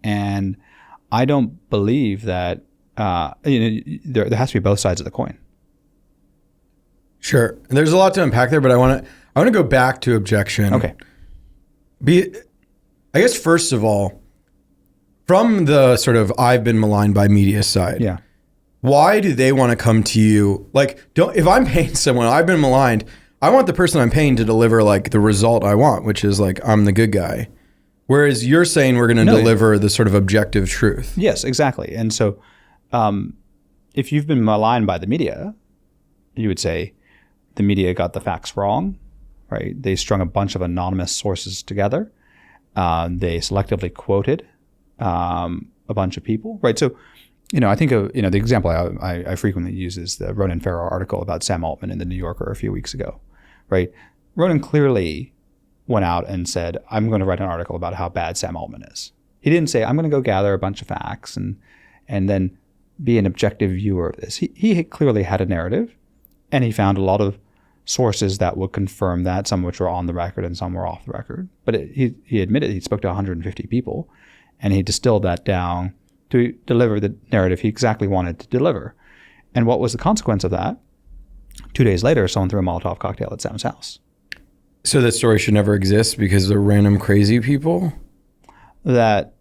And I don't believe that there has to be both sides of the coin. Sure. There's a lot to unpack there, but I want to go back to objection. Okay. I guess first of all, from the sort of I've been maligned by media side. Yeah. why do they want to come to you? Like, if I'm paying someone, I've been maligned, I want the person I'm paying to deliver like the result I want, which is like, I'm the good guy. Whereas you're saying we're going to deliver the sort of objective truth. Yes, exactly. And so if you've been maligned by the media, you would say the media got the facts wrong, right? They strung a bunch of anonymous sources together. They selectively quoted a bunch of people, right? So, I think of, the example I frequently use is the Ronan Farrow article about Sam Altman in the New Yorker a few weeks ago, right? Ronan clearly went out and said, I'm going to write an article about how bad Sam Altman is. He didn't say, I'm going to go gather a bunch of facts and then be an objective viewer of this. He clearly had a narrative, and he found a lot of sources that would confirm that, some of which were on the record and some were off the record. But he admitted he spoke to 150 people, and he distilled that down to deliver the narrative he exactly wanted to deliver. And what was the consequence of that? 2 days later, someone threw a Molotov cocktail at Sam's house. So that story should never exist because they're random crazy people? That,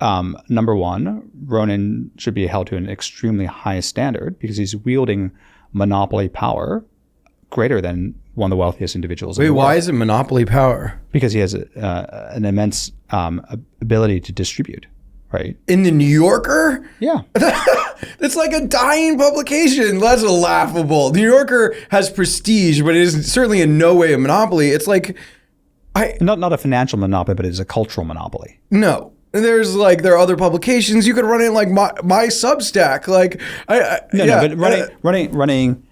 number one, Ronan should be held to an extremely high standard because he's wielding monopoly power greater than one of the wealthiest individuals in the world. Why is it monopoly power? Because he has an immense ability to distribute, right? In the New Yorker? Yeah. That's like a dying publication. That's laughable. The New Yorker has prestige, but it is certainly in no way a monopoly. It's like... Not a financial monopoly, but it's a cultural monopoly. No. There are other publications. You could run it like my Substack. Like, but running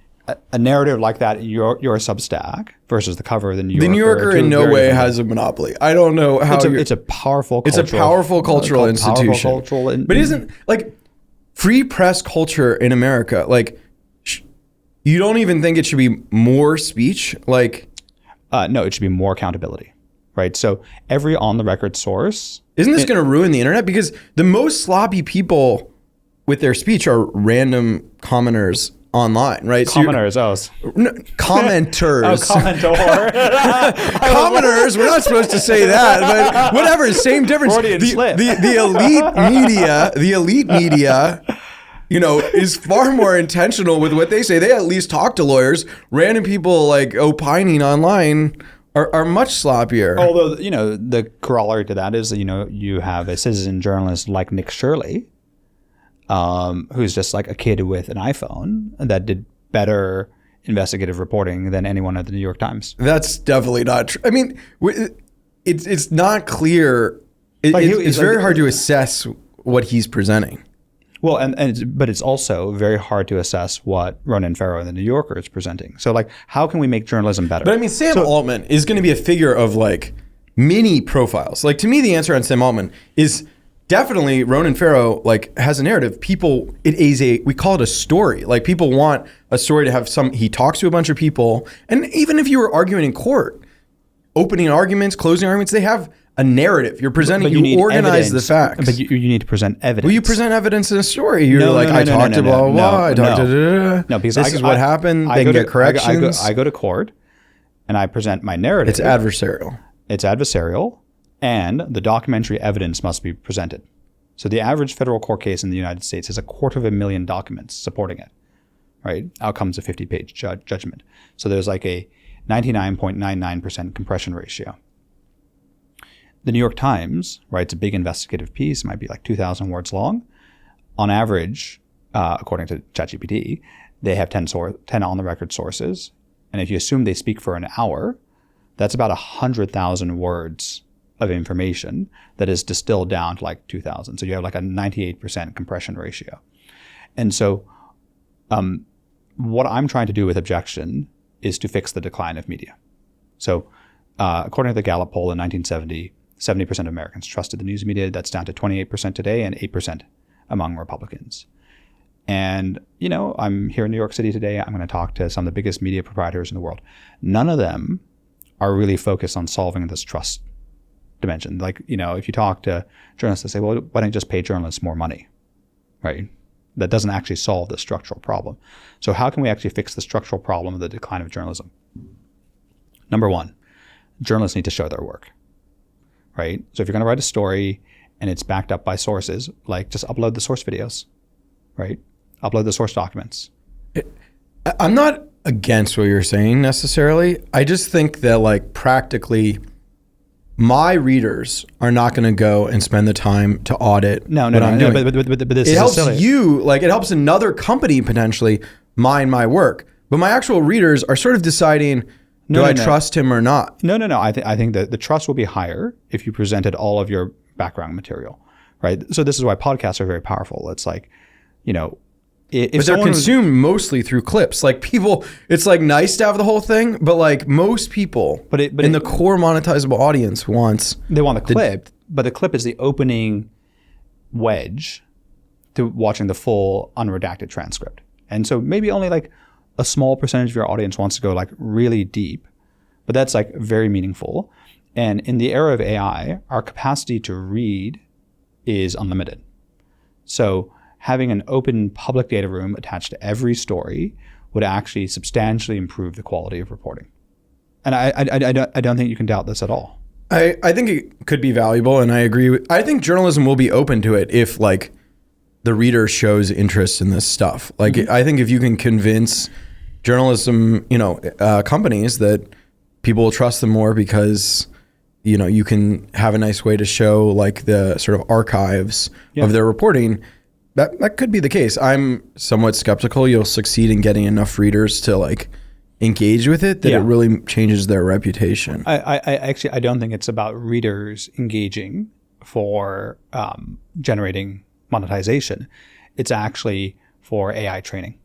a narrative like that in your Substack versus the cover of the New Yorker. The New Yorker in no way has a monopoly. I don't know how it's a powerful cultural, it's a powerful cultural institution. But isn't like free press culture in America, like you don't even think it should be more speech? Like no, it should be more accountability. Right. So every on the record source. Isn't this going to ruin the internet? Because the most sloppy people with their speech are random commoners online, right? Commoners, commenters. Commoners. We're not supposed to say that, but whatever. Same difference. The elite media, is far more intentional with what they say. They at least talk to lawyers. Random people like opining online are much sloppier. Although, the corollary to that is, you have a citizen journalist like Nick Shirley, who's just like a kid with an iPhone that did better investigative reporting than anyone at the New York Times. That's definitely not true. I mean, it's not clear. It's very hard to assess what he's presenting. Well, but it's also very hard to assess what Ronan Farrow and the New Yorker is presenting. So, like, how can we make journalism better? But I mean, Sam Altman is going to be a figure of like mini profiles. Like, to me, the answer on Sam Altman is definitely Ronan Farrow like has a narrative. We call it a story. Like, people want a story to have he talks to a bunch of people. And even if you were arguing in court, opening arguments, closing arguments, they have a narrative. You're presenting, you organize the facts. But you need to present evidence. Well, you present evidence in a story. You're I talked to blah, blah, blah. I talked to... No, because this is what happened. They can get corrections. I go to court and I present my narrative. It's adversarial. And the documentary evidence must be presented. So the average federal court case in the United States has 250,000 documents supporting it, right? Outcomes a 50-page judgment. So there's like a 99.99% compression ratio. The New York Times writes a big investigative piece, might be like 2,000 words long. On average, according to ChatGPT, they have 10 on-the-record sources. And if you assume they speak for an hour, that's about 100,000 words of information that is distilled down to like 2,000. So you have like a 98% compression ratio. And so what I'm trying to do with Objection is to fix the decline of media. So according to the Gallup poll in 1970, 70% of Americans trusted the news media. That's down to 28% today and 8% among Republicans. And, I'm here in New York City today. I'm going to talk to some of the biggest media proprietors in the world. None of them are really focused on solving this trust dimension. Like, if you talk to journalists, they say, well, why don't you just pay journalists more money, right? That doesn't actually solve the structural problem. So how can we actually fix the structural problem of the decline of journalism? Number one, journalists need to show their work. Right? So if you're going to write a story and it's backed up by sources, like just upload the source videos, right? upload the source documents. I'm not against what you're saying necessarily. I just think that like practically my readers are not going to go and spend the time to audit what I'm doing. But this it helps silly. you, like it helps another company potentially mine my work. But my actual readers are sort of deciding, do I trust him or not? No. I think that the trust will be higher if you presented all of your background material, right? So this is why podcasts are very powerful. It's like, if they're consumed mostly through clips. Like people, it's like nice to have the whole thing, but like most people in the core monetizable audience they want the clip, but the clip is the opening wedge to watching the full unredacted transcript. And so maybe only like a small percentage of your audience wants to go like really deep, but that's like very meaningful. And in the era of AI, our capacity to read is unlimited. So having an open public data room attached to every story would actually substantially improve the quality of reporting. And I don't think you can doubt this at all. I think it could be valuable, and I agree. I think journalism will be open to it if like the reader shows interest in this stuff. Like I think if you can convince journalism, companies that people will trust them more because you can have a nice way to show like the sort of archives of their reporting. That could be the case. I'm somewhat skeptical you'll succeed in getting enough readers to like engage with it that it really changes their reputation. I don't think it's about readers engaging for generating monetization. It's actually for AI training,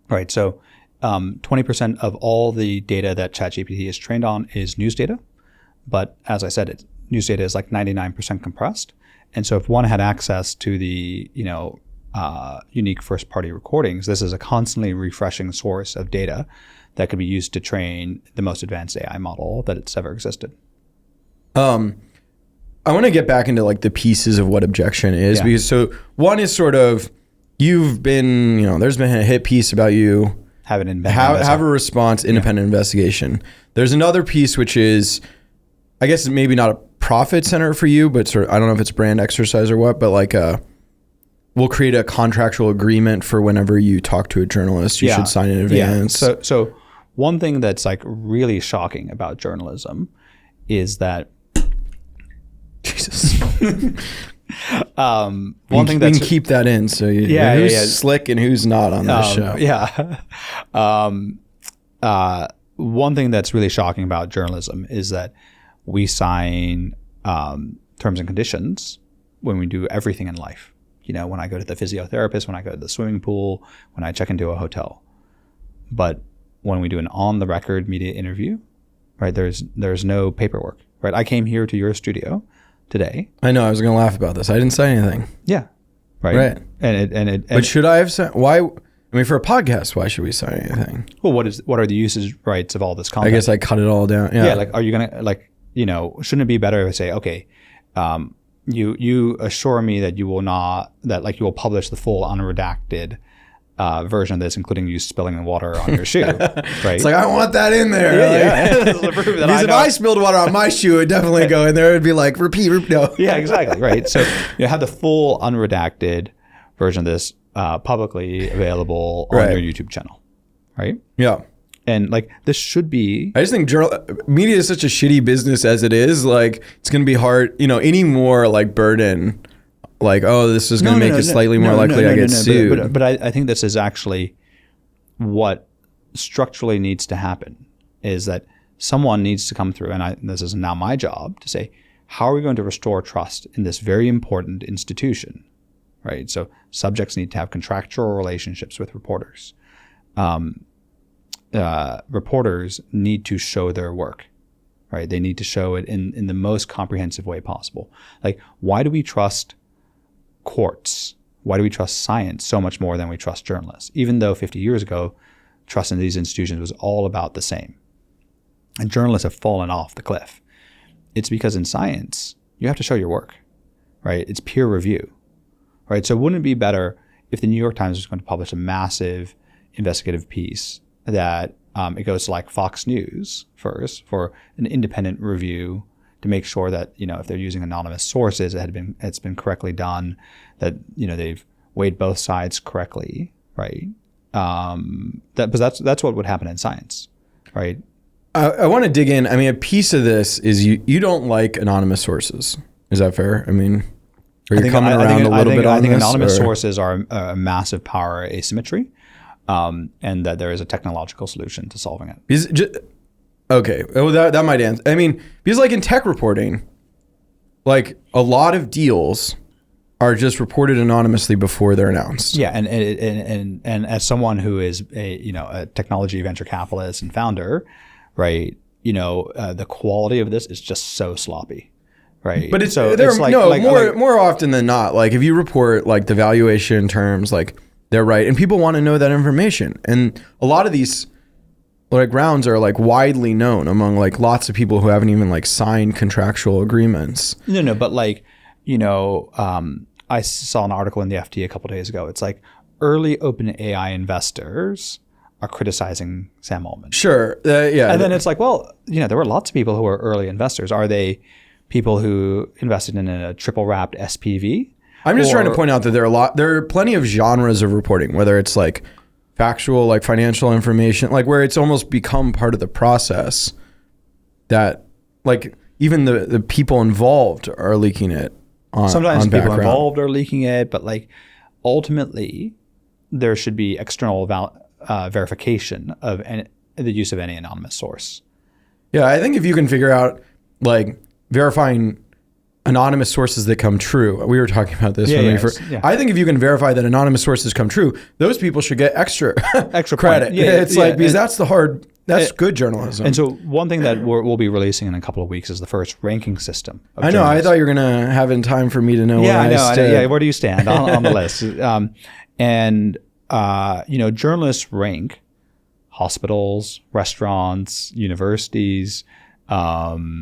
right? So 20% of all the data that ChatGPT is trained on is news data. But as I said, news data is like 99% compressed. And so if one had access to the unique first-party recordings, this is a constantly refreshing source of data that could be used to train the most advanced AI model that it's ever existed. I want to get back into like the pieces of what objection is, because so one is sort of you've been, there's been a hit piece about you. Have a response, independent investigation. There's another piece which is, I guess maybe not a profit center for you, but sort of, I don't know if it's brand exercise or what, but like we'll create a contractual agreement for whenever you talk to a journalist, you should sign in advance. Yeah. So one thing that's like really shocking about journalism is that Jesus. One thing we can keep that in, so who's slick and who's not on this show. One thing that's really shocking about journalism is that we sign terms and conditions when we do everything in life. When I go to the physiotherapist, when I go to the swimming pool, when I check into a hotel. But when we do an on-the-record media interview, right, there's no paperwork, right? I came here to your studio today. I know, I was going to laugh about this. I didn't say anything. Yeah. Right. But should I have said, why? I mean, for a podcast, why should we sign anything? Well, what are the usage rights of all this content? I guess I cut it all down. Yeah. Like, are you going to, shouldn't it be better if I say, okay, you assure me that you will not, that like you will publish the full unredacted version of this, including you spilling the water on your shoe, right? It's like, I want that in there. Because if I spilled water on my shoe, it would definitely go in there. It'd be like, repeat. No. Yeah, exactly. Right. So you have the full unredacted version of this publicly available on your YouTube channel, right? Yeah. And like this should be. I just think media is such a shitty business as it is. Like it's going to be hard, any more like burden. Like, oh, this is going to make it slightly more likely I get sued. But I think this is actually what structurally needs to happen is that someone needs to come through, and this is now my job to say, how are we going to restore trust in this very important institution, right? So subjects need to have contractual relationships with reporters. Reporters need to show their work, right? They need to show it in the most comprehensive way possible. Like, why do we trust courts? Why do we trust science so much more than we trust journalists? Even though 50 years ago, trust in these institutions was all about the same. And journalists have fallen off the cliff. It's because in science, you have to show your work, right? It's peer review, right? So wouldn't it be better if the New York Times was going to publish a massive investigative piece that it goes to like Fox News first for an independent review to make sure that, if they're using anonymous sources, it's been correctly done, that, they've weighed both sides correctly, right? But that's what would happen in science, right? I want to dig in. I mean, a piece of this is you don't like anonymous sources. Is that fair? I mean, are you coming around a little bit on this? I think anonymous sources are a massive power asymmetry, and that there is a technological solution to solving it. Okay, well, that might answer. I mean, because like in tech reporting, like a lot of deals are just reported anonymously before they're announced. Yeah, and as someone who is a technology venture capitalist and founder, right? The quality of this is just so sloppy, right? But more often than not, like if you report like the valuation terms, like they're right, and people want to know that information, and a lot of these like rounds are like widely known among like lots of people who haven't even like signed contractual agreements. No, but like I saw an article in the FT a couple of days ago. It's like early open AI investors are criticizing Sam Altman. Sure. Yeah. And then it's like, well, there were lots of people who were early investors. Are they people who invested in a triple wrapped SPV? I'm just trying to point out that there are plenty of genres of reporting, whether it's like factual, like financial information, like where it's almost become part of the process that like even the people involved are leaking it. Sometimes people involved are leaking it, but like ultimately there should be external verification of the use of any anonymous source. Yeah, I think if you can figure out like verifying anonymous sources that come true, we were talking about this I think if you can verify that anonymous sources come true, those people should get extra credit. Because that's good journalism. And so one thing that we'll be releasing in a couple of weeks is the first ranking system. I know. I thought you were going to have in time for me to know where I stand. Yeah, where do you stand on the list? Journalists rank hospitals, restaurants, universities, every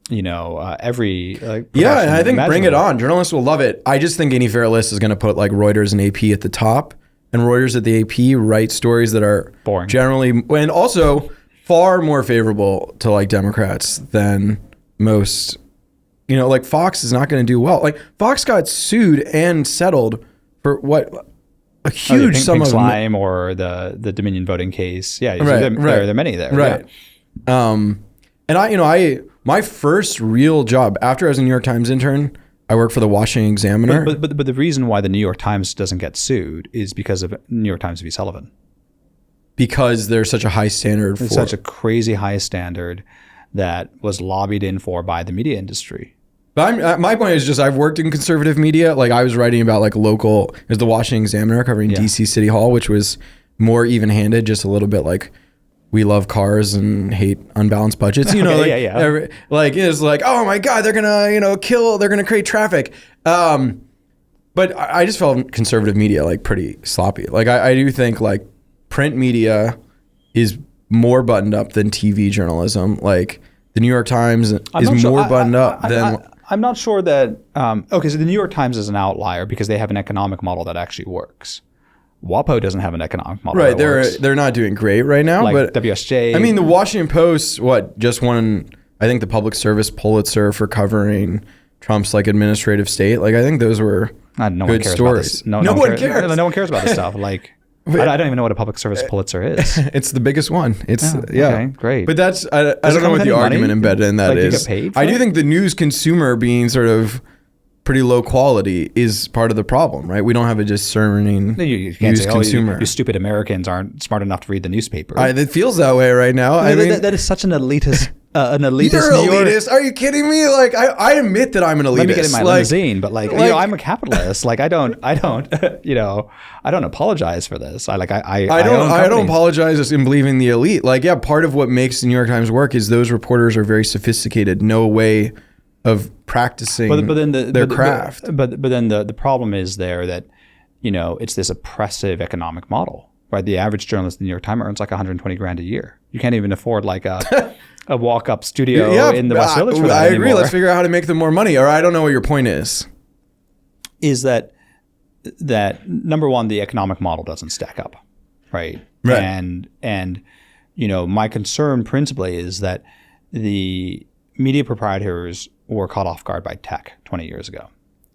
and I think bring it on. Journalists will love it. I just think any fair list is going to put like Reuters and AP at the top, and Reuters at the AP write stories that are boring generally, and also far more favorable to like Democrats than most. Like Fox is not going to do well. Like Fox got sued and settled for what? A huge sum of slime or the Dominion voting case. Yeah, there are many there. Right. Yeah. And my first real job after I was a New York Times intern, I worked for the Washington Examiner. But the reason why the New York Times doesn't get sued is because of New York Times v. Sullivan. Because there's such a high standard. It's such a crazy high standard that was lobbied in for by the media industry. But my point is just I've worked in conservative media. Like I was writing about like local, it was the Washington Examiner covering DC City Hall, which was more even-handed, just a little bit like we love cars and hate unbalanced budgets. Like it's like, oh my God, they're gonna they're gonna create traffic. But I just felt conservative media like pretty sloppy. Like I do think like print media is more buttoned up than TV journalism. Like the New York Times is more buttoned up than. I'm not sure that. So the New York Times is an outlier because they have an economic model that actually works. WAPO doesn't have an economic model. Right, they're not doing great right now. Like but WSJ. I mean, the Washington Post just won, I think, the Public Service Pulitzer for covering Trump's like administrative state. Like I think those were good stories. No one cares. No one cares about this stuff. Like. I don't even know what a public service Pulitzer is. It's the biggest one. Okay, great. But that's I don't know what the argument embedded in that is. You get paid I do think the news consumer being sort of pretty low quality is part of the problem, right? We don't have a discerning you can't news say, consumer. You stupid Americans aren't smart enough to read the newspaper. It feels that way right now. I mean, that is such an elitist. An elitist. You're elitist. Are you kidding me? Like I admit that I'm an elitist. Let me get in my limousine, but I'm a capitalist. Like I don't apologize for this. I don't apologize in believing the elite. Like part of what makes the New York Times work is those reporters are very sophisticated, know a way of practicing their craft. But then the problem is there that it's this oppressive economic model. Right, the average journalist in the New York Times earns like $120,000 a year. You can't even afford like a walk-up studio in the West Village for that anymore. I agree. Let's figure out how to make them more money. Or I don't know what your point is. Is that number one, the economic model doesn't stack up, right? And my concern principally is that the media proprietors were caught off guard by tech 20 years ago.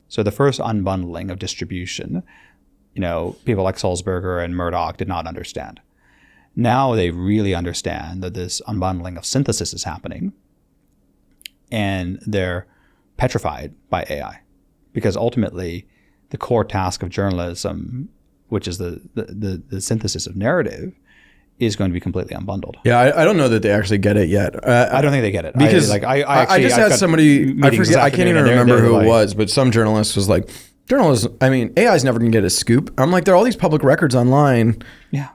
So the first unbundling of distribution people like Sulzberger and Murdoch did not understand. Now they really understand that this unbundling of synthesis is happening, and they're petrified by AI, because ultimately the core task of journalism, which is the synthesis of narrative, is going to be completely unbundled. Yeah, I don't know that they actually get it yet. I don't think they get it. Because I just had somebody, I can't even remember who it was, but some journalist was like, AI is never going to get a scoop. I'm like, there are all these public records online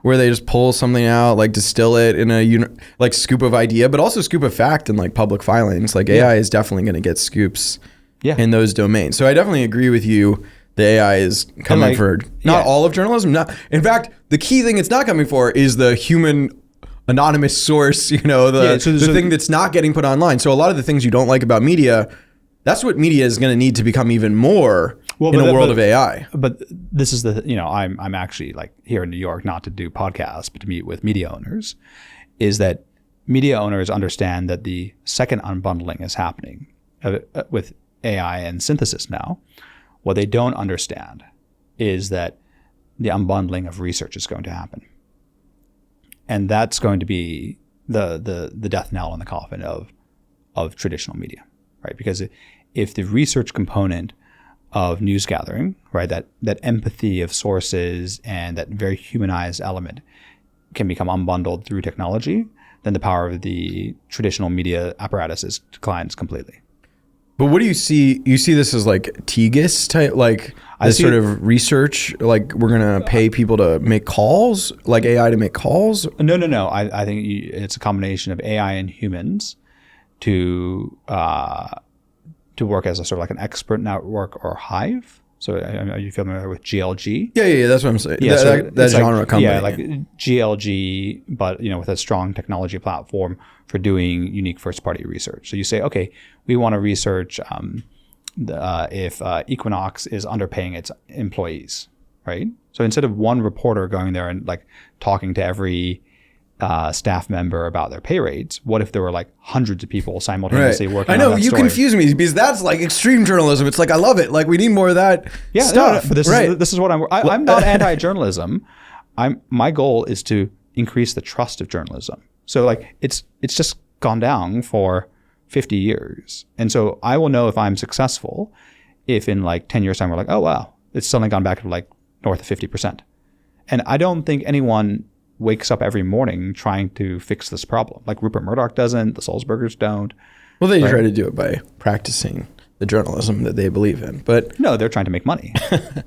where they just pull something out, like distill it in a scoop of idea, but also scoop of fact in like public filings. Like AI is definitely going to get scoops in those domains. So I definitely agree with you. The AI is coming for not all of journalism. In fact, the key thing it's not coming for is the human anonymous source, the thing that's not getting put online. So a lot of the things you don't like about media, that's what media is going to need to become even more in a world of AI. But this is I'm actually like here in New York, not to do podcasts, but to meet with media owners, is that media owners understand that the second unbundling is happening with AI and synthesis now. What they don't understand is that the unbundling of research is going to happen. And that's going to be the death knell in the coffin of traditional media, right? Because if the research component of news gathering, right, that empathy of sources and that very humanized element can become unbundled through technology, then the power of the traditional media apparatus declines completely. But what do you see? You see this as like Tegus type, like this sort of research, like we're going to pay people to make calls, like AI to make calls? No. I think it's a combination of AI and humans to work as a sort of like an expert network or hive. So are you familiar with GLG? Yeah, that's what I'm saying. Yeah, that genre company. Yeah, like GLG, but with a strong technology platform for doing unique first-party research. So you say, okay, we want to research if Equinox is underpaying its employees, right? So instead of one reporter going there and like talking to every staff member about their pay rates, what if there were like hundreds of people simultaneously working on that story? I know, you confuse me because that's like extreme journalism. It's like, I love it. Like we need more of that stuff. No, this is what I'm not anti-journalism. My goal is to increase the trust of journalism. So like it's just gone down for 50 years. And so I will know if I'm successful if in like 10 years time we're like, oh wow, it's suddenly gone back to like north of 50%. And I don't think anyone wakes up every morning trying to fix this problem. Like Rupert Murdoch doesn't, the Sulzbergers don't. Well, they try to do it by practicing the journalism that they believe in. But no, they're trying to make money,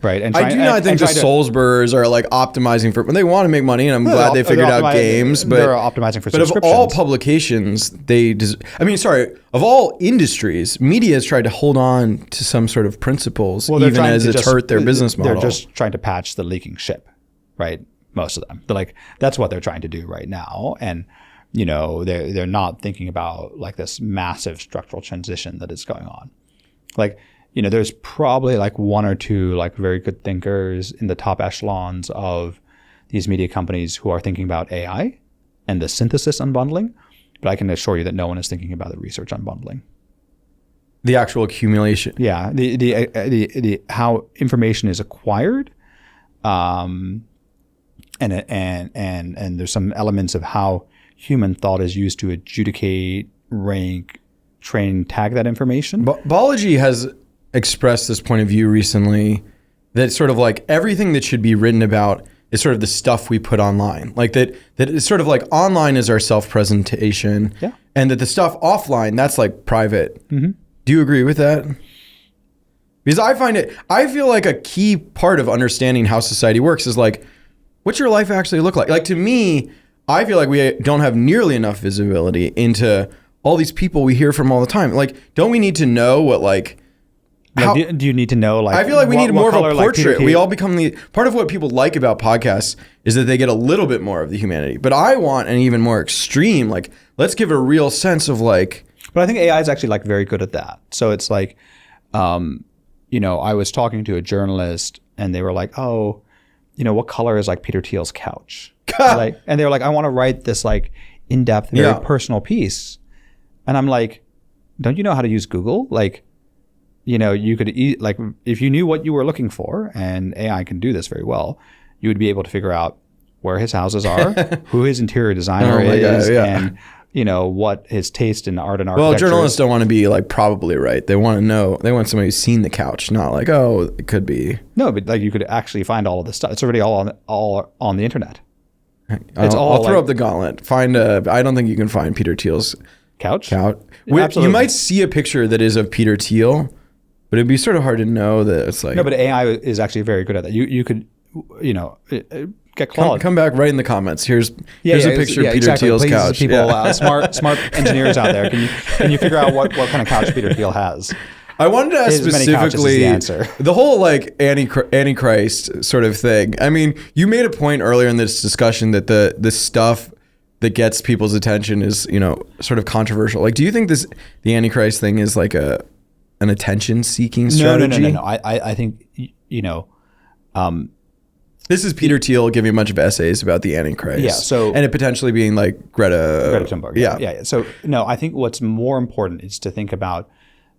right? And I do not think the Sulzbergers are like optimizing for, when they want to make money, and I'm glad they figured out games, but they're optimizing for subscriptions. But of all publications, of all industries, media has tried to hold on to some sort of principles, even as it's hurt their business model. They're just trying to patch the leaking ship, right? Most of them. They're like, that's what they're trying to do right now. And, they're not thinking about like this massive structural transition that is going on. Like, there's probably like one or two like very good thinkers in the top echelons of these media companies who are thinking about AI and the synthesis unbundling. But I can assure you that no one is thinking about the research unbundling. The actual accumulation. Yeah. The how information is acquired. And there's some elements of how human thought is used to adjudicate, rank, train, tag that information. Balaji has expressed this point of view recently that sort of like everything that should be written about is sort of the stuff we put online. Like that it's sort of like online is our self-presentation, and that the stuff offline, that's like private. Mm-hmm. Do you agree with that? Because I feel like a key part of understanding how society works is like, what's your life actually look like? Like to me, I feel like we don't have nearly enough visibility into all these people we hear from all the time. Like, don't we need to know what like... do you need to know like... I feel like we need more of a portrait. We all become part of what people like about podcasts is that they get a little bit more of the humanity. But I want an even more extreme, like, let's give a real sense of like... But I think AI is actually like very good at that. So it's like, I was talking to a journalist and they were like, oh, what color is like Peter Thiel's couch? And they were like, I want to write this like in-depth, very personal piece. And I'm like, don't you know how to use Google? Like, you could like if you knew what you were looking for, and AI can do this very well, you would be able to figure out where his houses are, who his interior designer is, and what his taste in art and architecture. Well, journalists don't want to be like probably right. They want to know. They want somebody who's seen the couch, not like, oh, it could be. No, but like you could actually find all of this stuff. It's already all on the internet. I'll throw up the gauntlet. I don't think you can find Peter Thiel's couch. You might see a picture that is of Peter Thiel, but it'd be sort of hard to know that it's like. No, but AI is actually very good at that. You could, get Claude. Come back right in the comments. Here's a picture of Peter Thiel's Please, couch. People, smart engineers out there, can you figure out what kind of couch Peter Thiel has? I wanted to ask specifically the whole like Antichrist sort of thing. I mean, you made a point earlier in this discussion that the stuff that gets people's attention is, sort of controversial. Like, do you think the Antichrist thing is like an attention-seeking strategy? No. I think, this is Peter Thiel giving a bunch of essays about the Antichrist. Yeah, and it potentially being like Greta Thunberg. Yeah. Yeah. So, no, I think what's more important is to think about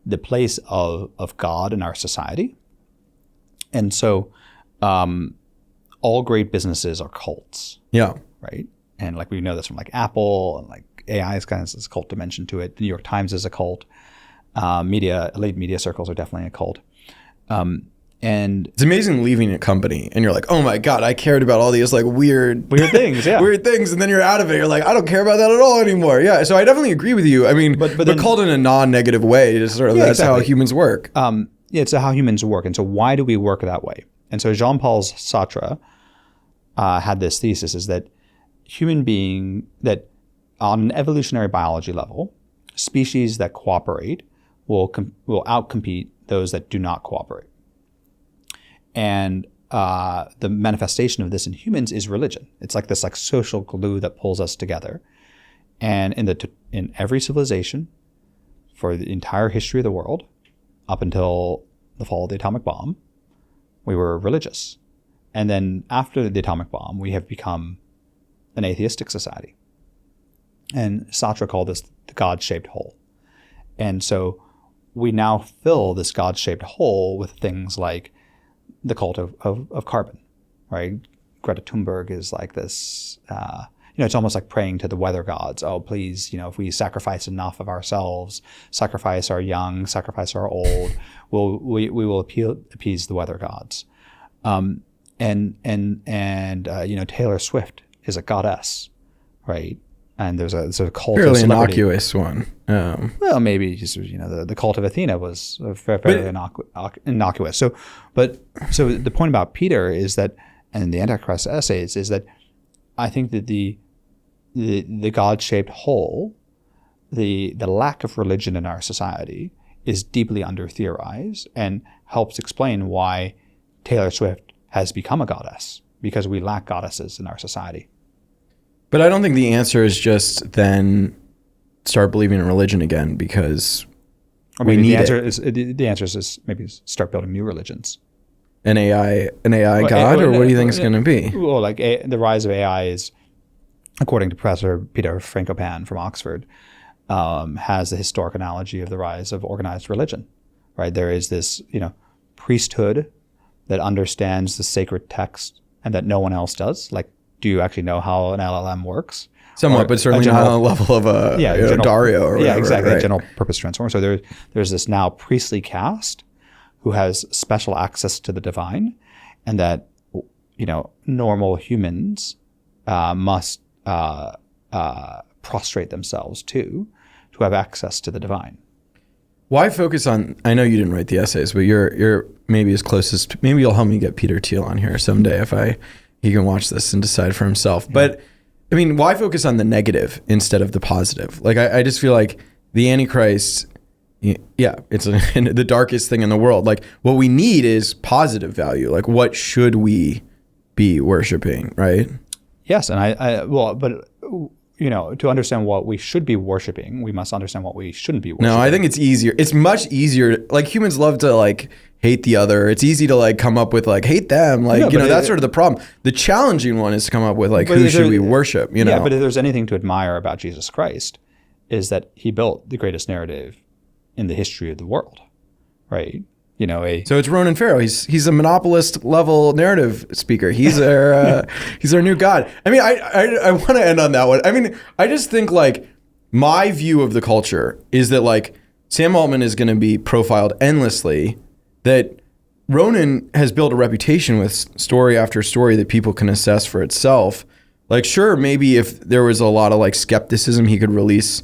the place of God in our society. And so all great businesses are cults. Yeah. Right? And like we know this from like Apple, and like AI is kind of this cult dimension to it. The New York Times is a cult. Elite media circles are definitely a cult. And it's amazing leaving a company and you're like, oh my God, I cared about all these like weird things, yeah. weird things. And then you're out of it. You're like, I don't care about that at all anymore. Yeah. So I definitely agree with you. I mean, but called in a non-negative way. Just sort of, that's exactly how humans work. It's how humans work. And so why do we work that way? And so Jean-Paul Sartre had this thesis is that that on an evolutionary biology level, species that cooperate will outcompete those that do not cooperate. And the manifestation of this in humans is religion. It's like this like social glue that pulls us together. And in every civilization, for the entire history of the world, up until the fall of the atomic bomb, we were religious. And then after the atomic bomb, we have become an atheistic society. And Sartre called this the God-shaped hole. And so we now fill this God-shaped hole with things like the cult of carbon, right? Greta Thunberg is like this, it's almost like praying to the weather gods. Oh, please, if we sacrifice enough of ourselves, sacrifice our young, sacrifice our old, we will appease the weather gods. And Taylor Swift is a goddess, right? And there's a cult fairly of celebrity. Innocuous one. Well, maybe just the cult of Athena was fairly innocuous. So the point about Peter is that, and the Antichrist essays is that I think that the God-shaped hole, the lack of religion in our society is deeply under-theorized and helps explain why Taylor Swift has become a goddess, because we lack goddesses in our society. But I don't think the answer is just then start believing in religion again, because we need the answer is maybe start building new religions. An AI God, or what do you think it's going to be? Well, like the rise of AI is, according to Professor Peter Frankopan from Oxford, has the historic analogy of the rise of organized religion. Right? There is this, priesthood that understands the sacred text and that no one else does. Like, do you actually know how an LLM works? Somewhat, but certainly not on the level of a Dario or whatever. Yeah, exactly. Right. A general purpose transformer. So there's this now priestly caste who has special access to the divine, and that normal humans must prostrate themselves to have access to the divine. Why focus on? I know you didn't write the essays, but you're maybe as closest. Maybe you'll help me get Peter Thiel on here someday if he can watch this and decide for himself. Yeah. But I mean, why focus on the negative instead of the positive? Like, I just feel like the Antichrist, it's the darkest thing in the world. Like, what we need is positive value. Like, what should we be worshiping, right? Yes, and to understand what we should be worshiping, we must understand what we shouldn't be worshiping. No, I think it's easier. It's much easier. Like, humans love to like hate the other. It's easy to like come up with like hate them. Like, that's sort of the problem. The challenging one is to come up with like who should we worship, Yeah, but if there's anything to admire about Jesus Christ, is that he built the greatest narrative in the history of the world. right? So it's Ronan Farrow. He's a monopolist level narrative speaker. He's our he's our new god. I mean, I want to end on that one. I mean, I just think like my view of the culture is that like Sam Altman is going to be profiled endlessly. That Ronan has built a reputation with story after story that people can assess for itself. Like, sure, maybe if there was a lot of like skepticism, he could release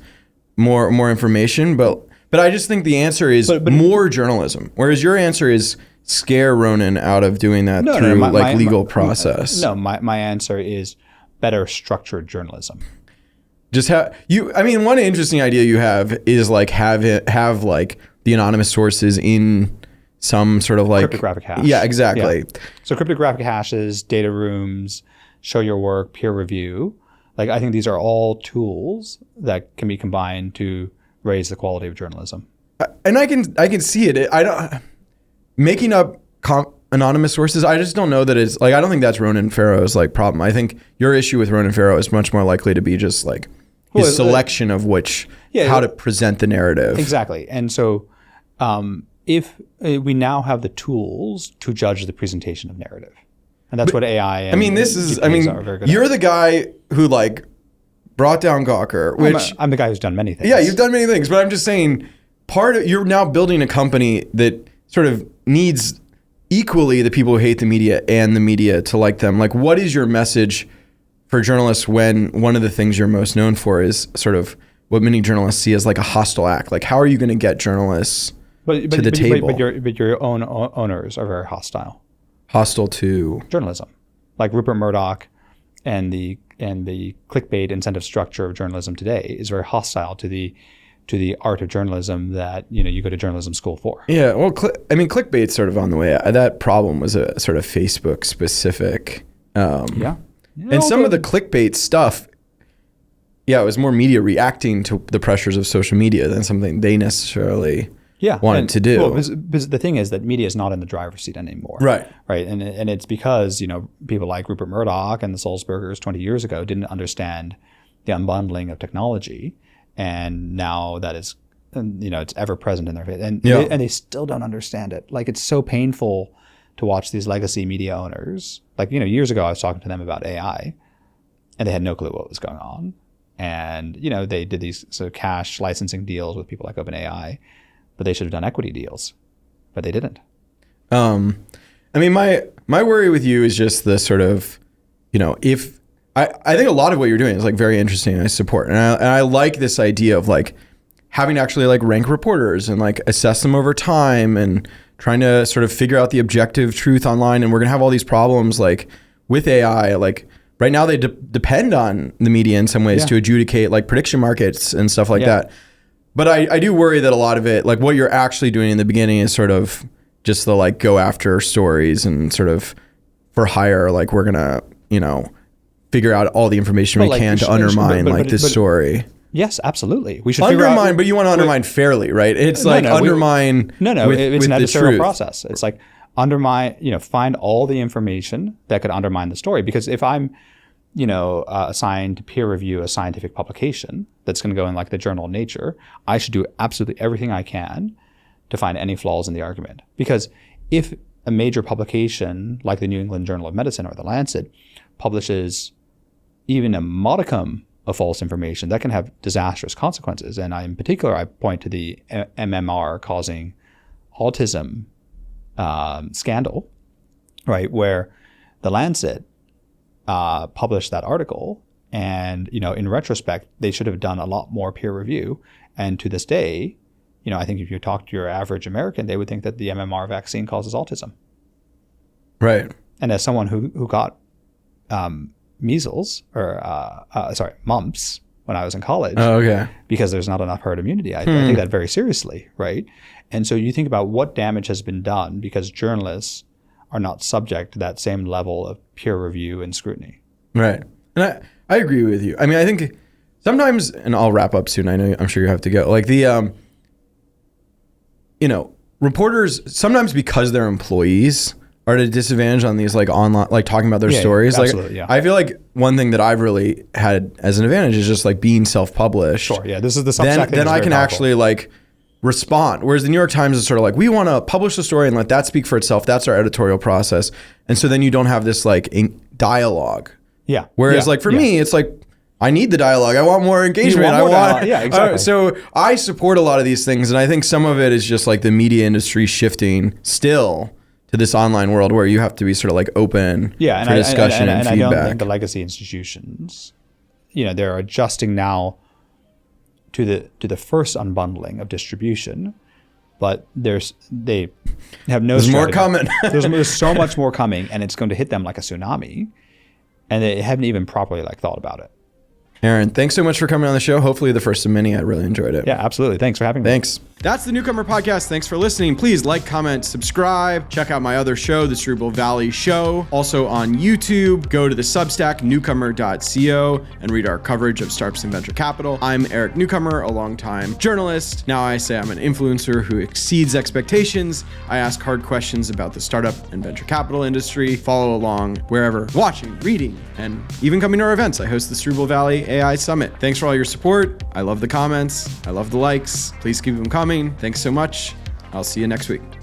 more information, but I just think the answer is more journalism. Whereas your answer is scare Ronan out of doing that through legal process. My answer is better structured journalism. Just one interesting idea you have is like have like the anonymous sources in some sort of like cryptographic hash. Yeah, exactly. Yeah. So cryptographic hashes, data rooms, show your work, peer review. Like, I think these are all tools that can be combined to raise the quality of journalism. And I can see it. I don't making up anonymous sources. I just don't know that it's like, I don't think that's Ronan Farrow's like problem. I think your issue with Ronan Farrow is much more likely to be just like his selection of how to present the narrative. Exactly. And so if we now have the tools to judge the presentation of narrative, and that's what AI and are very good you're at. The guy who like brought down Gawker, which I'm the guy who's done many things. Yeah, you've done many things, but I'm just saying you're now building a company that sort of needs equally the people who hate the media and the media to like them. Like, what is your message for journalists when one of the things you're most known for is sort of what many journalists see as like a hostile act? Like, how are you going to get journalists to the table? But your own owners are very hostile. Hostile to journalism, like Rupert Murdoch, and the clickbait incentive structure of journalism today is very hostile to the art of journalism that you go to journalism school for. Yeah, well, clickbait's sort of on the way. That problem was a sort of Facebook specific. And some of the clickbait stuff, it was more media reacting to the pressures of social media than something they necessarily wanted to do. Well, because the thing is that media is not in the driver's seat anymore. Right. And it's because, people like Rupert Murdoch and the Sulzbergers 20 years ago didn't understand the unbundling of technology. And now that is, it's ever present in their face. And they still don't understand it. Like, it's so painful to watch these legacy media owners. Like, years ago I was talking to them about AI and they had no clue what was going on. And, they did these sort of cash licensing deals with people like OpenAI. But they should have done equity deals, but they didn't. My worry with you is just the sort of, if I think a lot of what you're doing is like very interesting and I support. And I like this idea of like having to actually like rank reporters and like assess them over time and trying to sort of figure out the objective truth online. And we're going to have all these problems like with AI, like right now they depend on the media in some ways to adjudicate like prediction markets and stuff like that. But I do worry that a lot of it, like what you're actually doing in the beginning is sort of just the like go after stories and sort of for hire, like we're going to, figure out all the information we can to undermine this story. Yes, absolutely. We should undermine, but you want to undermine fairly, right? It's undermine. It's an adversarial process. It's like undermine, find all the information that could undermine the story. Because if I'm assigned to peer review a scientific publication that's going to go in like the journal Nature, I should do absolutely everything I can to find any flaws in the argument. Because if a major publication like the New England Journal of Medicine or the Lancet publishes even a modicum of false information, that can have disastrous consequences. And in particular, I point to the MMR causing autism scandal, right, where the Lancet published that article, and in retrospect they should have done a lot more peer review. And to this day, I think if you talk to your average American, they would think that the MMR vaccine causes autism. Right. And as someone who got measles or mumps when I was in college, because there's not enough herd immunity, I take that very seriously, right? And so you think about what damage has been done because journalists are not subject to that same level of peer review and scrutiny. Right. And I agree with you. I think sometimes, and I'll wrap up soon, I'm sure you have to go, like the, reporters, sometimes because they're employees, are at a disadvantage on these like online, like talking about their stories. I feel like one thing that I've really had as an advantage is just like being self-published. Sure. Yeah. This is the then I can actually like respond. Whereas the New York Times is sort of like, we want to publish the story and let that speak for itself. That's our editorial process. And so then you don't have this like dialogue. Yeah. Whereas like for me, it's like, I need the dialogue. I want more engagement. Yeah, exactly. So I support a lot of these things. And I think some of it is just like the media industry shifting still to this online world where you have to be sort of like open for discussion and feedback. I don't think the legacy institutions, they're adjusting now to the first unbundling of distribution, but they have no. There's more coming. there's so much more coming, and it's going to hit them like a tsunami, and they haven't even properly thought about it. Aron, thanks so much for coming on the show. Hopefully the first of many. I really enjoyed it. Yeah, absolutely. Thanks for having me. Thanks. That's the Newcomer Podcast. Thanks for listening. Please like, comment, subscribe. Check out my other show, The Cerebral Valley Show. Also on YouTube. Go to the Substack, newcomer.co, and read our coverage of startups and venture capital. I'm Eric Newcomer, a longtime journalist. Now I say I'm an influencer who exceeds expectations. I ask hard questions about the startup and venture capital industry. Follow along wherever, watching, reading, and even coming to our events. I host the Cerebral Valley AI Summit. Thanks for all your support. I love the comments. I love the likes. Please keep them coming. Thanks so much. I'll see you next week.